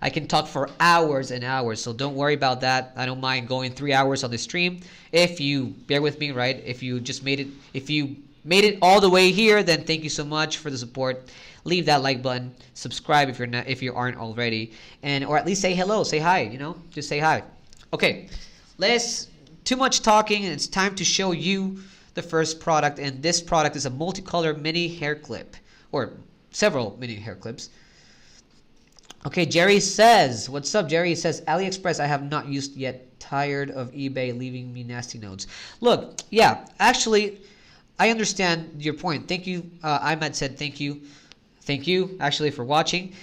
I can talk for hours and hours, so don't worry about that. I don't mind going 3 hours on the stream. If you bear with me, right? If you made it all the way here, then thank you so much for the support. Leave that like button, subscribe if you aren't already, or at least say hello, say hi, just say hi. Okay, too much talking, and it's time to show you the first product, and this product is a multicolor mini hair clip, or several mini hair clips. Okay, Jerry says, what's up, Jerry? He says, AliExpress I have not used yet, tired of eBay leaving me nasty notes. Look, yeah, actually, I understand your point. Thank you. Ahmed said thank you. Thank you, actually, for watching.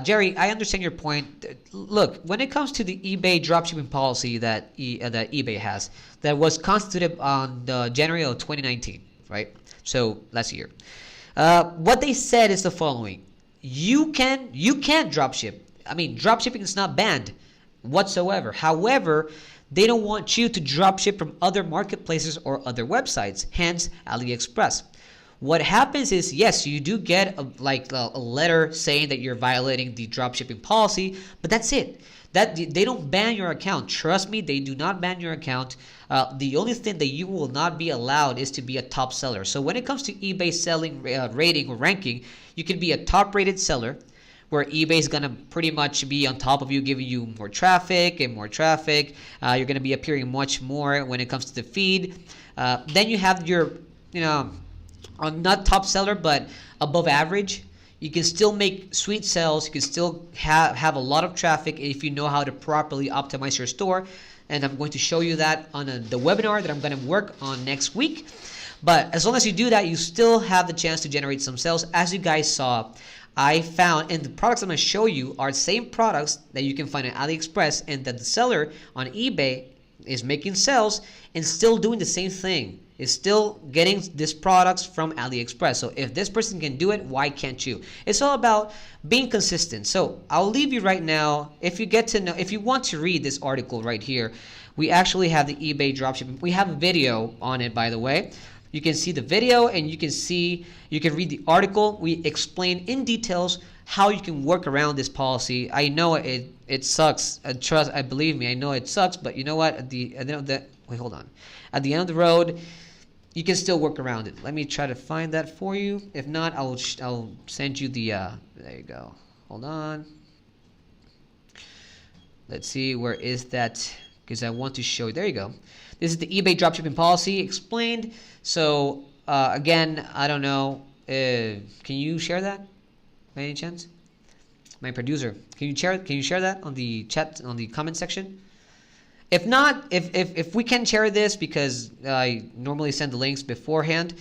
Jerry, I understand your point. Look, when it comes to the eBay dropshipping policy that eBay has, that was constituted on January of 2019, right? So last year. What they said is the following: you can dropship. I mean, dropshipping is not banned whatsoever. However, They don't want you to drop ship from other marketplaces or other websites, hence AliExpress. What happens is, yes, you do get a letter saying that you're violating the dropshipping policy, but that's it. That they don't ban your account. Trust me, they do not ban your account. The only thing that you will not be allowed is to be a top seller. So when it comes to eBay selling rating or ranking, you can be a top rated seller, where eBay is gonna pretty much be on top of you, giving you more traffic and more traffic. You're gonna be appearing much more when it comes to the feed. Then you have your, not top seller, but above average. You can still make sweet sales. You can still have a lot of traffic if you know how to properly optimize your store. And I'm going to show you that on the webinar that I'm going to work on next week. But as long as you do that, you still have the chance to generate some sales. As you guys saw, I found, and the products I'm going to show you are the same products that you can find on AliExpress, and that the seller on eBay is making sales and still doing the same thing. Is still getting these products from AliExpress. So if this person can do it, why can't you? It's all about being consistent. So I'll leave you right now. If you want to read this article right here, we actually have the eBay dropshipping. We have a video on it, by the way. You can see the video, and you can read the article. We explain in details how you can work around this policy. I know it sucks. Believe me, I know it sucks. But you know what? At the end of the road, you can still work around it. Let me try to find that for you. If not, I'll send you the. There you go. Hold on. Let's see, where is that? Because I want to show you. There you go. This is the eBay dropshipping policy explained. So again, I don't know. Can you share that by any chance? My producer, can you share that on the chat, on the comment section? If not, if we can share this, because I normally send the links beforehand,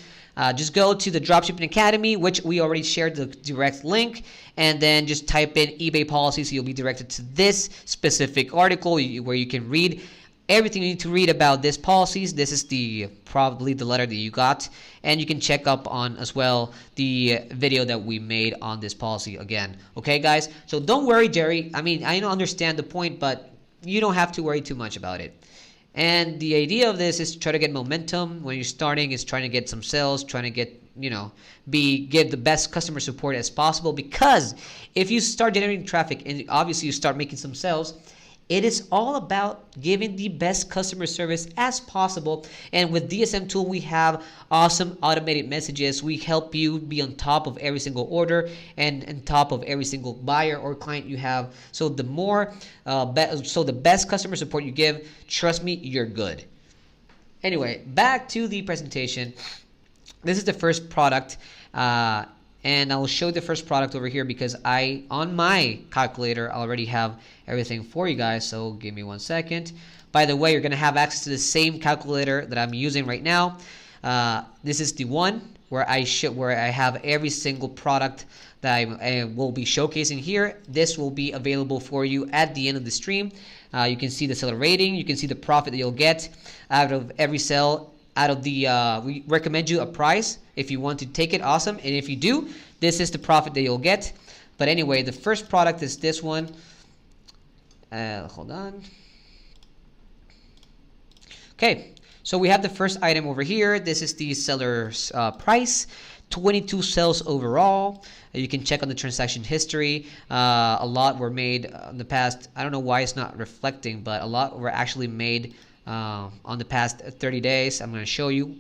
just go to the Dropshipping Academy, which we already shared the direct link, and then just type in eBay policy, so you'll be directed to this specific article where you can read everything you need to read about this policies. This is probably the letter that you got, and you can check up on as well the video that we made on this policy again. Okay, guys? So don't worry, Jerry. I mean, I don't understand the point, but you don't have to worry too much about it. And the idea of this is to try to get momentum when you're starting, is trying to get some sales, trying to get, give the best customer support as possible. Because if you start generating traffic and obviously you start making some sales, it is all about giving the best customer service as possible. And with DSM tool, we have awesome automated messages. We help you be on top of every single order and on top of every single buyer or client you have. So the the best customer support you give, trust me, you're good. Anyway, back to the presentation. This is the first product. And I'll show the first product over here because on my calculator, I already have everything for you guys. So give me 1 second. By the way, you're going to have access to the same calculator that I'm using right now. This is the one where I have every single product that I will be showcasing here. This will be available for you at the end of the stream. You can see the seller rating. You can see the profit that you'll get out of every sale. We recommend you a price if you want to take it. Awesome. And if you do, this is the profit that you'll get. But anyway, the first product is this one. Hold on. Okay, so we have the first item over here. This is the seller's price. 22 sales overall. You can check on the transaction history. A lot were made in the past. I don't know why it's not reflecting, but a lot were actually made on the past 30 days. I'm going to show you.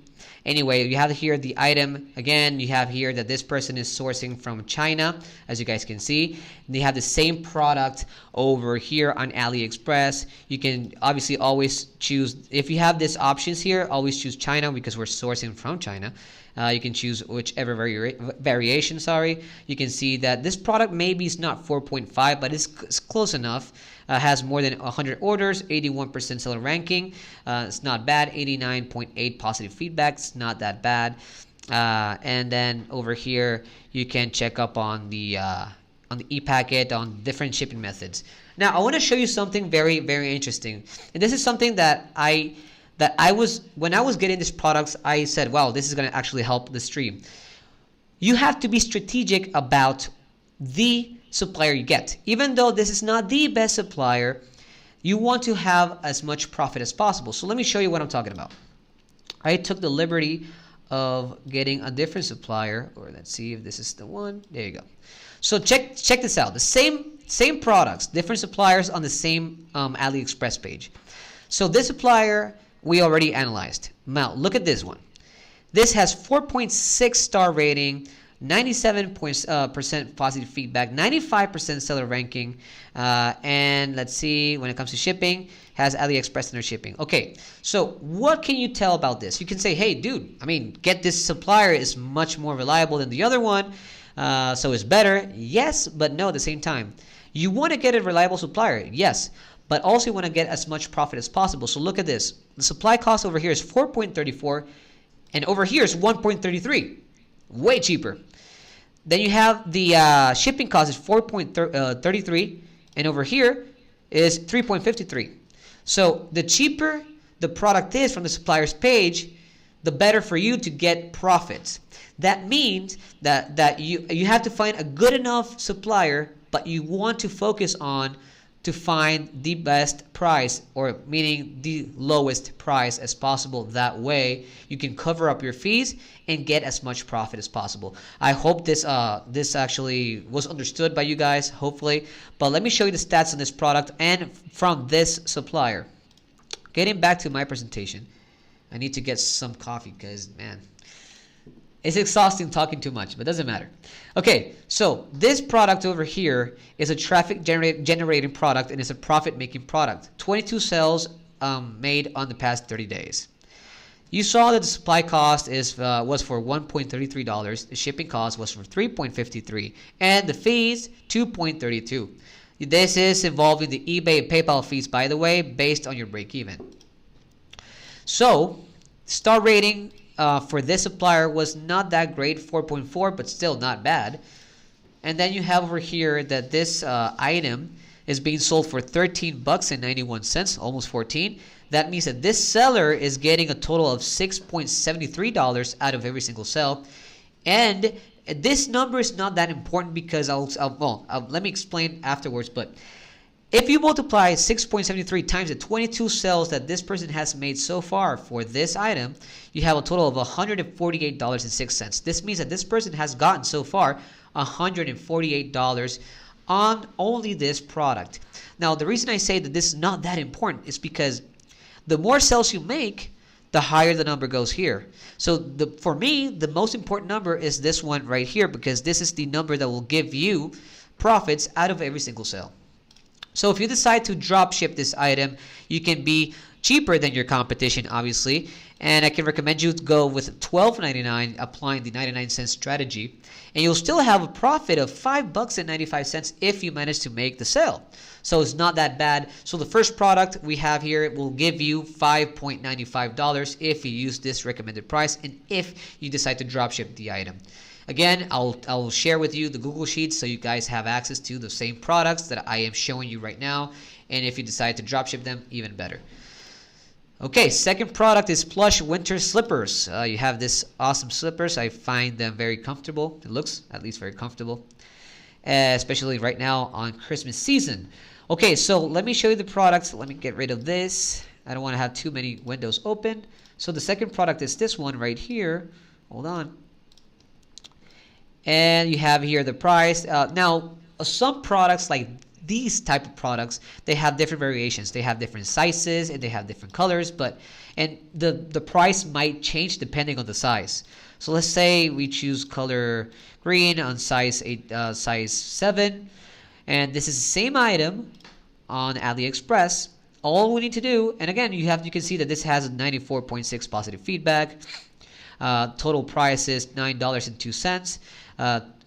Anyway, you have here the item. Again, you have here that this person is sourcing from China, as you guys can see. They have the same product over here on AliExpress. You can obviously always choose, if you have these options here, always choose China because we're sourcing from China. You can choose whichever variation. You can see that this product maybe is not 4.5, but it's close enough. Has more than 100 orders, 81% seller ranking. It's not bad. 89.8 positive feedback. It's not that bad. And then over here, you can check up on the e-packet, on different shipping methods. Now, I want to show you something very, very interesting. And this is something that when I was getting these products, I said, wow, this is going to actually help the stream. You have to be strategic about the supplier you get. Even though this is not the best supplier, you want to have as much profit as possible. So let me show you what I'm talking about. I took the liberty of getting a different supplier, or let's see if this is the one. There you go. So check this out. The same products, different suppliers on the same AliExpress page. So this supplier we already analyzed. Now look at this one. This has 4.6 star rating, 97% positive feedback, 95% seller ranking, and let's see, when it comes to shipping, has AliExpress in their shipping. Okay, so what can you tell about this? You can say, hey, dude, I mean, get this supplier is much more reliable than the other one, so it's better. Yes, but no at the same time. You want to get a reliable supplier, yes, but also you want to get as much profit as possible. So look at this. The supply cost over here is 4.34, and over here is 1.33. Way cheaper. Then you have the shipping cost is 4.33, and over here is 3.53. So the cheaper the product is from the supplier's page, the better for you to get profits. That means that you have to find a good enough supplier, but you want to focus on to find the best price, or meaning the lowest price as possible. That way you can cover up your fees and get as much profit as possible. I hope this actually was understood by you guys, hopefully. But let me show you the stats on this product and from this supplier. Getting back to my presentation, I need to get some coffee because, man, it's exhausting talking too much, but doesn't matter. Okay, so this product over here is a traffic generating product, and it's a profit making product. 22 sales made on the past 30 days. You saw that the supply cost was for $1.33. The shipping cost was for $3.53, and the fees $2.32. This is involving the eBay and PayPal fees, by the way, based on your break even. So star rating for this supplier was not that great, 4.4, but still not bad. And then you have over here that this item is being sold for $13.91, almost 14. That means that this seller is getting a total of $6.73 out of every single sale. And this number is not that important because let me explain afterwards. But if you multiply 6.73 times the 22 sales that this person has made so far for this item, you have a total of $148.06. This means that this person has gotten so far $148 on only this product. Now, the reason I say that this is not that important is because the more sales you make, the higher the number goes here. So for me, the most important number is this one right here, because this is the number that will give you profits out of every single sale. So if you decide to drop ship this item, you can be cheaper than your competition, obviously, and I can recommend you to go with $12.99, applying the 99-cent strategy, and you'll still have a profit of $5.95 if you manage to make the sale. So it's not that bad. So the first product we have here will give you $5.95 if you use this recommended price and if you decide to drop ship the item. Again, I'll share with you the Google Sheets so you guys have access to the same products that I am showing you right now, and if you decide to drop ship them, even better. Okay, second product is plush winter slippers. You have this awesome slippers. I find them very comfortable. It looks at least very comfortable, especially right now on Christmas season. Okay, so let me show you the products. Let me get rid of this. I don't want to have too many windows open. So the second product is this one right here. Hold on. And you have here the price. Now, some products like these type of products, they have different variations. They have different sizes and they have different colors, and the price might change depending on the size. So let's say we choose color green on size 7, and this is the same item on AliExpress. All we need to do, and again, you can see that this has a 94.6 positive feedback. Total price is $9.02.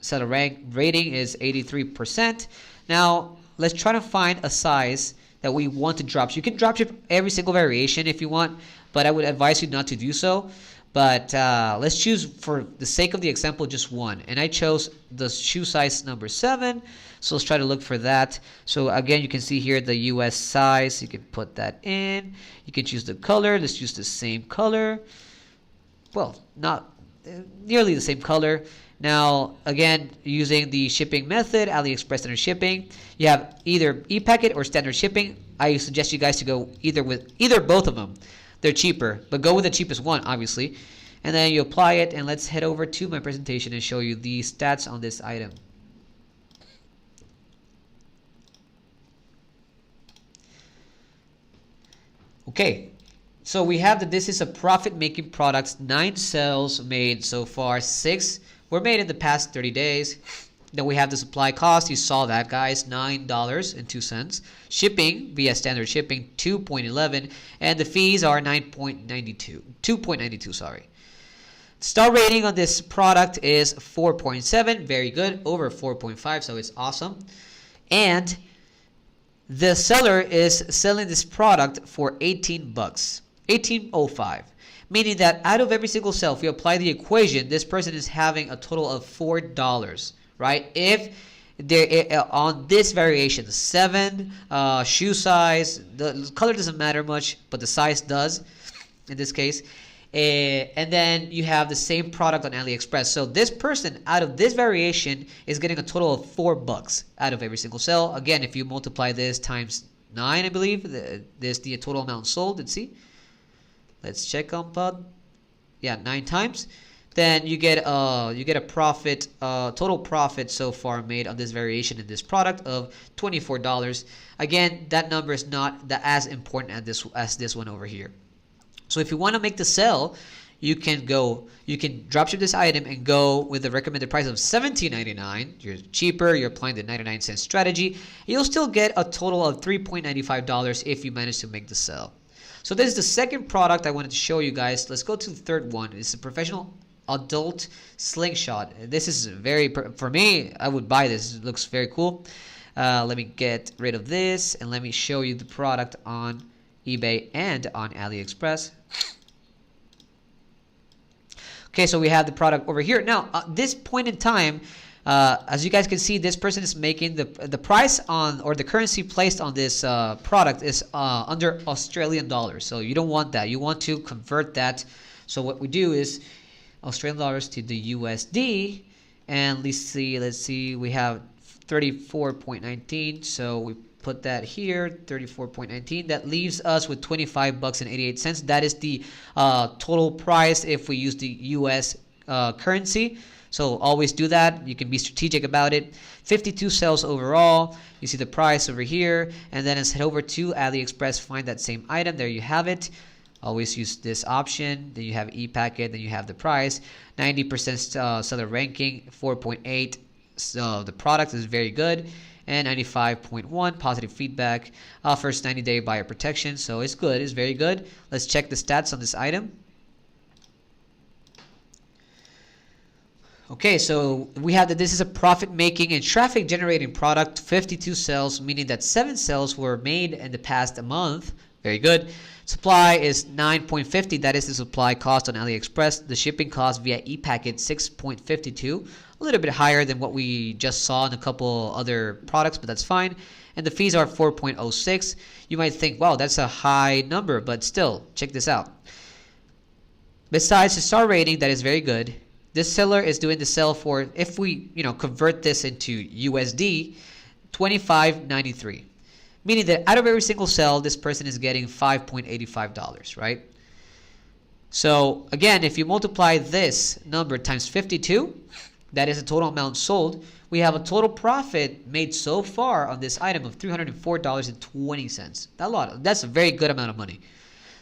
Seller rank rating is 83%. Now let's try to find a size that we want to drop ship. You can drop ship every single variation if you want, but I would advise you not to do so. But let's choose, for the sake of the example, just one, and I chose the shoe size number 7. So let's try to look for that. So again, you can see here the US size. You can put that in. You can choose the color. Let's choose the same color. Well, not nearly the same color. Now, again, using the shipping method, AliExpress standard shipping, you have either e-packet or standard shipping. I suggest you guys to go either both of them. They're cheaper, but go with the cheapest one, obviously. And then you apply it, and let's head over to my presentation and show you the stats on this item. Okay, so we have that this is a profit-making product. 9 sales made so far, 6 were made in the past 30 days. Then we have the supply cost. You saw that, guys, $9.02. Shipping via standard shipping, 2.11, and the fees are 2.92. Sorry. Star rating on this product is 4.7. Very good, over 4.5, so it's awesome. And the seller is selling this product for 18 bucks, 18.05, meaning that out of every single sale, if we apply the equation, this person is having a total of $4, right? If they're on this variation, 7 shoe size, the color doesn't matter much, but the size does in this case. And then you have the same product on AliExpress. So this person out of this variation is getting a total of $4 out of every single sale. Again, if you multiply this times 9, I believe this the total amount sold. Let's see. Let's check on pod. Yeah, 9 times. Then you get a profit, total profit so far made on this variation in this product of $24. Again, that number is not as important as this one over here. So if you want to make the sale, you can dropship this item and go with the recommended price of $17.99. You're cheaper. You're applying the 99-cent strategy. You'll still get a total of $3.95 if you manage to make the sale. So this is the second product I wanted to show you guys. Let's go to the third one. It's a professional adult slingshot. This is for me, I would buy this. It looks very cool. Let me get rid of this and let me show you the product on eBay and on AliExpress. Okay, so we have the product over here. Now, at this point in time, as you guys can see, this person is making the price on, or the currency placed on this product is under Australian dollars. So you don't want that. You want to convert that. So what we do is Australian dollars to the USD, and let's see, we have 34.19. So we put that here, 34.19. That leaves us with $25.88. That is the total price if we use the US currency. So always do that. You can be strategic about it. 52 sales overall. You see the price over here, and then let's head over to AliExpress, find that same item. There you have it. Always use this option. Then you have e-packet. Then you have the price. 90% seller ranking, 4.8. So the product is very good. And 95.1 positive feedback, offers 90-day buyer protection, so it's good, it's very good. Let's check the stats on this item. Okay, so we have that this is a profit-making and traffic-generating product. 52 sales, meaning that 7 sales were made in the past month. Very good. Supply is 9.50. That is the supply cost on AliExpress. The shipping cost via e-packet 6.52. A little bit higher than what we just saw in a couple other products, but that's fine. And the fees are 4.06. You might think, wow, that's a high number, but still, check this out. Besides the star rating, that is very good. This seller is doing the sale for, if we convert this into USD, $25.93. Meaning that out of every single sale, this person is getting $5.85, right? So again, if you multiply this number times 52, that is the total amount sold. We have a total profit made so far on this item of $304.20. That's a very good amount of money.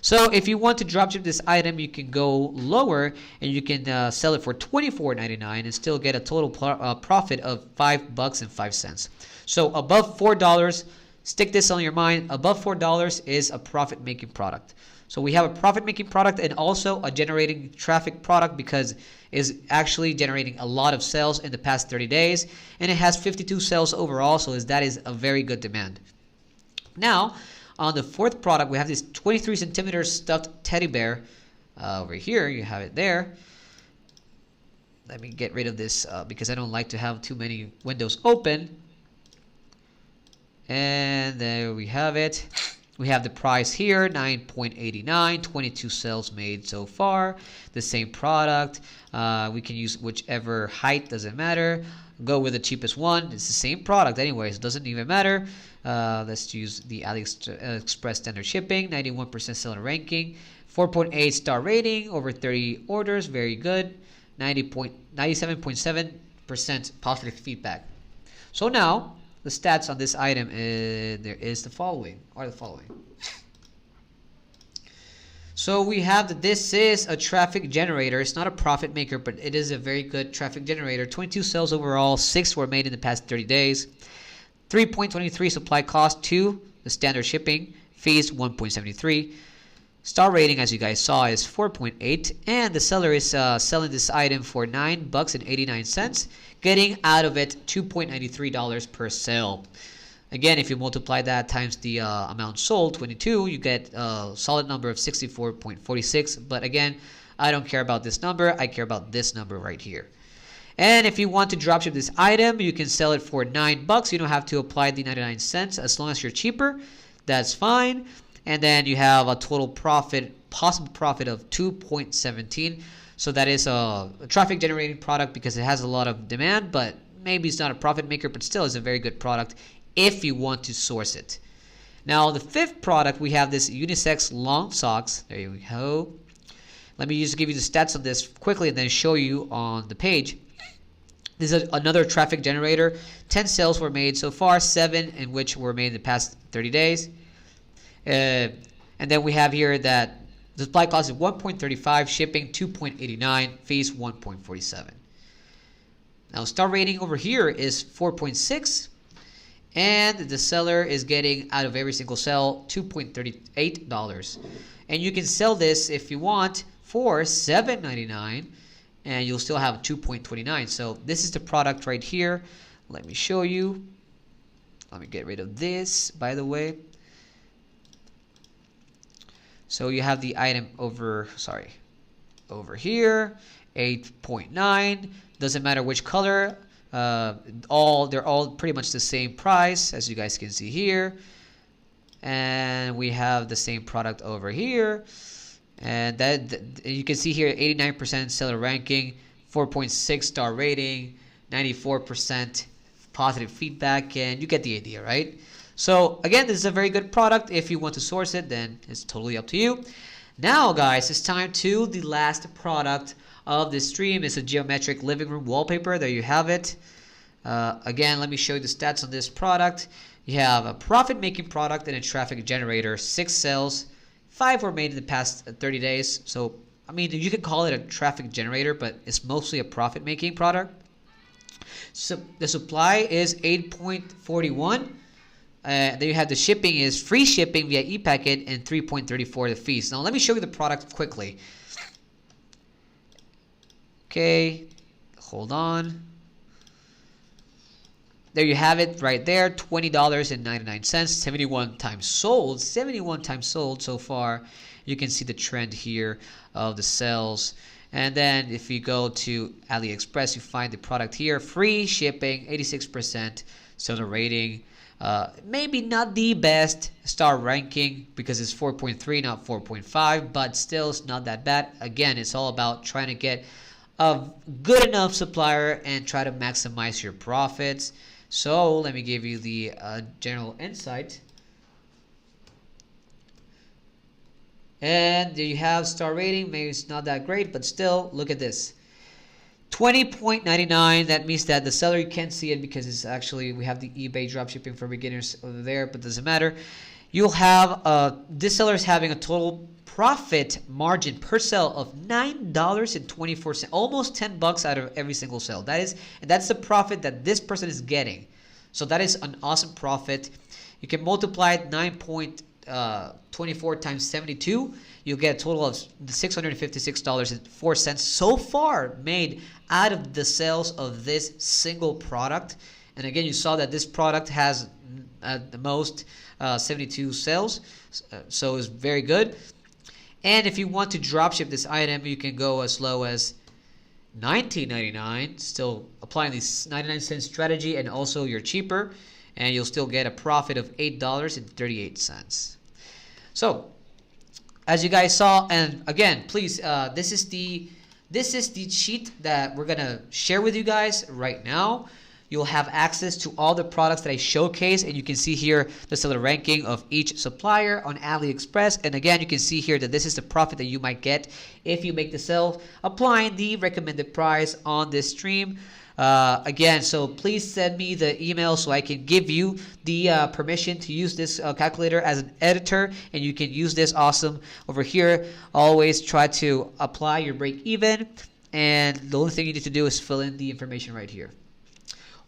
So if you want to dropship this item, you can go lower and you can sell it for $24.99 and still get a total profit of $5.05. So above $4, stick this on your mind. Above $4 is a profit-making product. So we have a profit-making product and also a generating traffic product because it's actually generating a lot of sales in the past 30 days. And it has 52 sales overall, so that is a very good demand. Now, on the fourth product, we have this 23 centimeter stuffed teddy bear. Over here, you have it there. Let me get rid of this because I don't like to have too many windows open. And there we have it. We have the price here, $9.89, 22 sales made so far. The same product. We can use whichever height, doesn't matter. Go with the cheapest one. It's the same product anyways, it doesn't even matter. Let's use the AliExpress standard shipping, 91% seller ranking, 4.8 star rating, over 30 orders, very good. 97.7% positive feedback. So now the stats on this item is the following. So we have that this is a traffic generator. It's not a profit maker, but it is a very good traffic generator. 22 sales overall, 6 were made in the past 30 days. 3.23 supply cost, 2 the standard shipping, fees 1.73. Star rating, as you guys saw, is 4.8, and the seller is selling this item for $9.89, getting out of it $2.93 per sale. Again, if you multiply that times the amount sold, 22, you get a solid number of 64.46. But again, I don't care about this number. I care about this number right here. And if you want to dropship this item, you can sell it for $9. You don't have to apply the 99 cents as long as you're cheaper. That's fine. And then you have a total profit, possible profit of 2.17. So that is a traffic generating product because it has a lot of demand, but maybe it's not a profit maker, but still is a very good product if you want to source it. Now the fifth product, we have this unisex long socks. There you go. Let me just give you the stats on this quickly and then show you on the page. This is another traffic generator. 10 sales were made so far, 7 in which were made in the past 30 days. And then we have here that the supply cost is 1.35, shipping 2.89, fees 1.47. Now star rating over here is 4.6, and the seller is getting out of every single sale $2.38. And you can sell this if you want for $7.99, and you'll still have 2.29. So this is the product right here. Let me show you. Let me get rid of this, by the way. So you have the item over here, 8.9. Doesn't matter which color. They're all pretty much the same price, as you guys can see here. And we have the same product over here. And that you can see here, 89% seller ranking, 4.6 star rating, 94% positive feedback, and you get the idea, right? So again, this is a very good product. If you want to source it, then it's totally up to you. Now guys, it's time to the last product of this stream. It's a geometric living room wallpaper. There you have it. Again, let me show you the stats on this product. You have a profit making product and a traffic generator. 6 sales, 5 were made in the past 30 days. So I mean, you could call it a traffic generator, but it's mostly a profit making product. So the supply is 8.41. Then you have the shipping is free shipping via e-packet and 3.34 the fees. Now let me show you the product quickly. Okay, hold on. There you have it right there, $20.99, 71 times sold. 71 times sold so far. You can see the trend here of the sales. And then if you go to AliExpress, you find the product here, free shipping, 86% seller rating. Maybe not the best star ranking because it's 4.3, not 4.5, but still it's not that bad. Again, it's all about trying to get a good enough supplier and try to maximize your profits. So let me give you the general insight. And there you have star rating. Maybe it's not that great, but still, look at this. 20.99. That means that the seller, you can't see it because it's actually, we have the eBay dropshipping for beginners over there, but doesn't matter. You'll have, this seller is having a total profit margin per sale of $9.24, almost $10 out of every single sale. That's the profit that this person is getting. So that is an awesome profit. You can multiply 9.24 times 72. You'll get a total of $656.04 so far made out of the sales of this single product. And again, you saw that this product has at the most 72 sales, so it's very good. And if you want to dropship this item, you can go as low as $19.99, still applying this 99-cent strategy, and also you're cheaper, and you'll still get a profit of $8.38. So as you guys saw, and again, please, this is the sheet that we're gonna share with you guys right now. You'll have access to all the products that I showcase, and you can see here the seller ranking of each supplier on AliExpress. And again, you can see here that this is the profit that you might get if you make the sale, applying the recommended price on this stream. Again, so please send me the email so I can give you the permission to use this calculator as an editor, and you can use this awesome over here. Always try to apply your break even, and the only thing you need to do is fill in the information right here.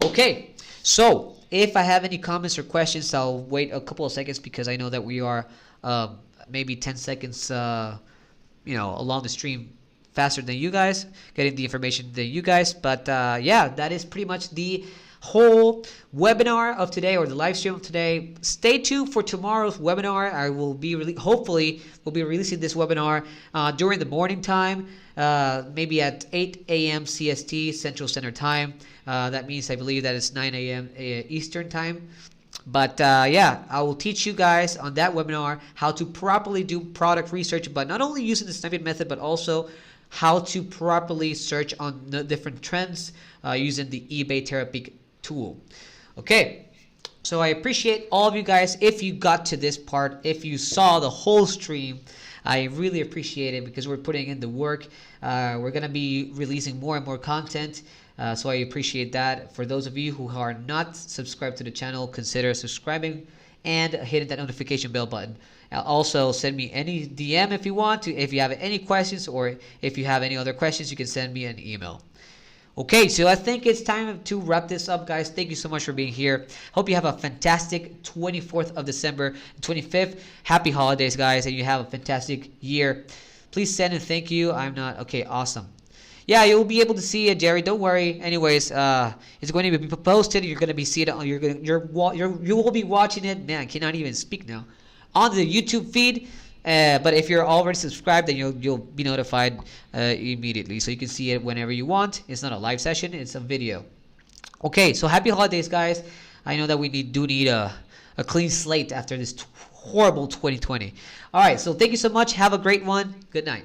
Okay, so if I have any comments or questions, I'll wait a couple of seconds because I know that we are maybe 10 seconds along the stream faster than you guys, getting the information than you guys. But yeah, that is pretty much the whole webinar of today, or the live stream of today. Stay tuned for tomorrow's webinar. I will be hopefully we'll be releasing this webinar during the morning time, maybe at 8 a.m. CST, Central Standard Time. That means I believe that it's 9 a.m. Eastern Time. But yeah, I will teach you guys on that webinar how to properly do product research, but not only using the sniping method, but also how to properly search on the different trends using the eBay Terapeak tool. Okay, so I appreciate all of you guys. If you got to this part, if you saw the whole stream, I really appreciate it because we're putting in the work. We're going to be releasing more and more content. So I appreciate that. For those of you who are not subscribed to the channel, consider subscribing and hitting that notification bell button. Also, send me any DM if you want to. If you have any questions, or if you have any other questions, you can send me an email. Okay, so I think it's time to wrap this up, guys. Thank you so much for being here. Hope you have a fantastic 24th of December, 25th. Happy holidays, guys, and you have a fantastic year. Please send and thank you. I'm not okay. Awesome. Yeah, you'll be able to see it, Jerry. Don't worry. Anyways, it's going to be posted. You're going to be seeing it on. You will be watching it. Man, I cannot even speak now. On the YouTube feed. But if you're already subscribed, then you'll be notified immediately, so you can see it whenever you want. It's not a live session; it's a video. Okay, so happy holidays, guys. I know that we do need a clean slate after this horrible 2020. All right, so thank you so much. Have a great one. Good night.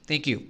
Thank you.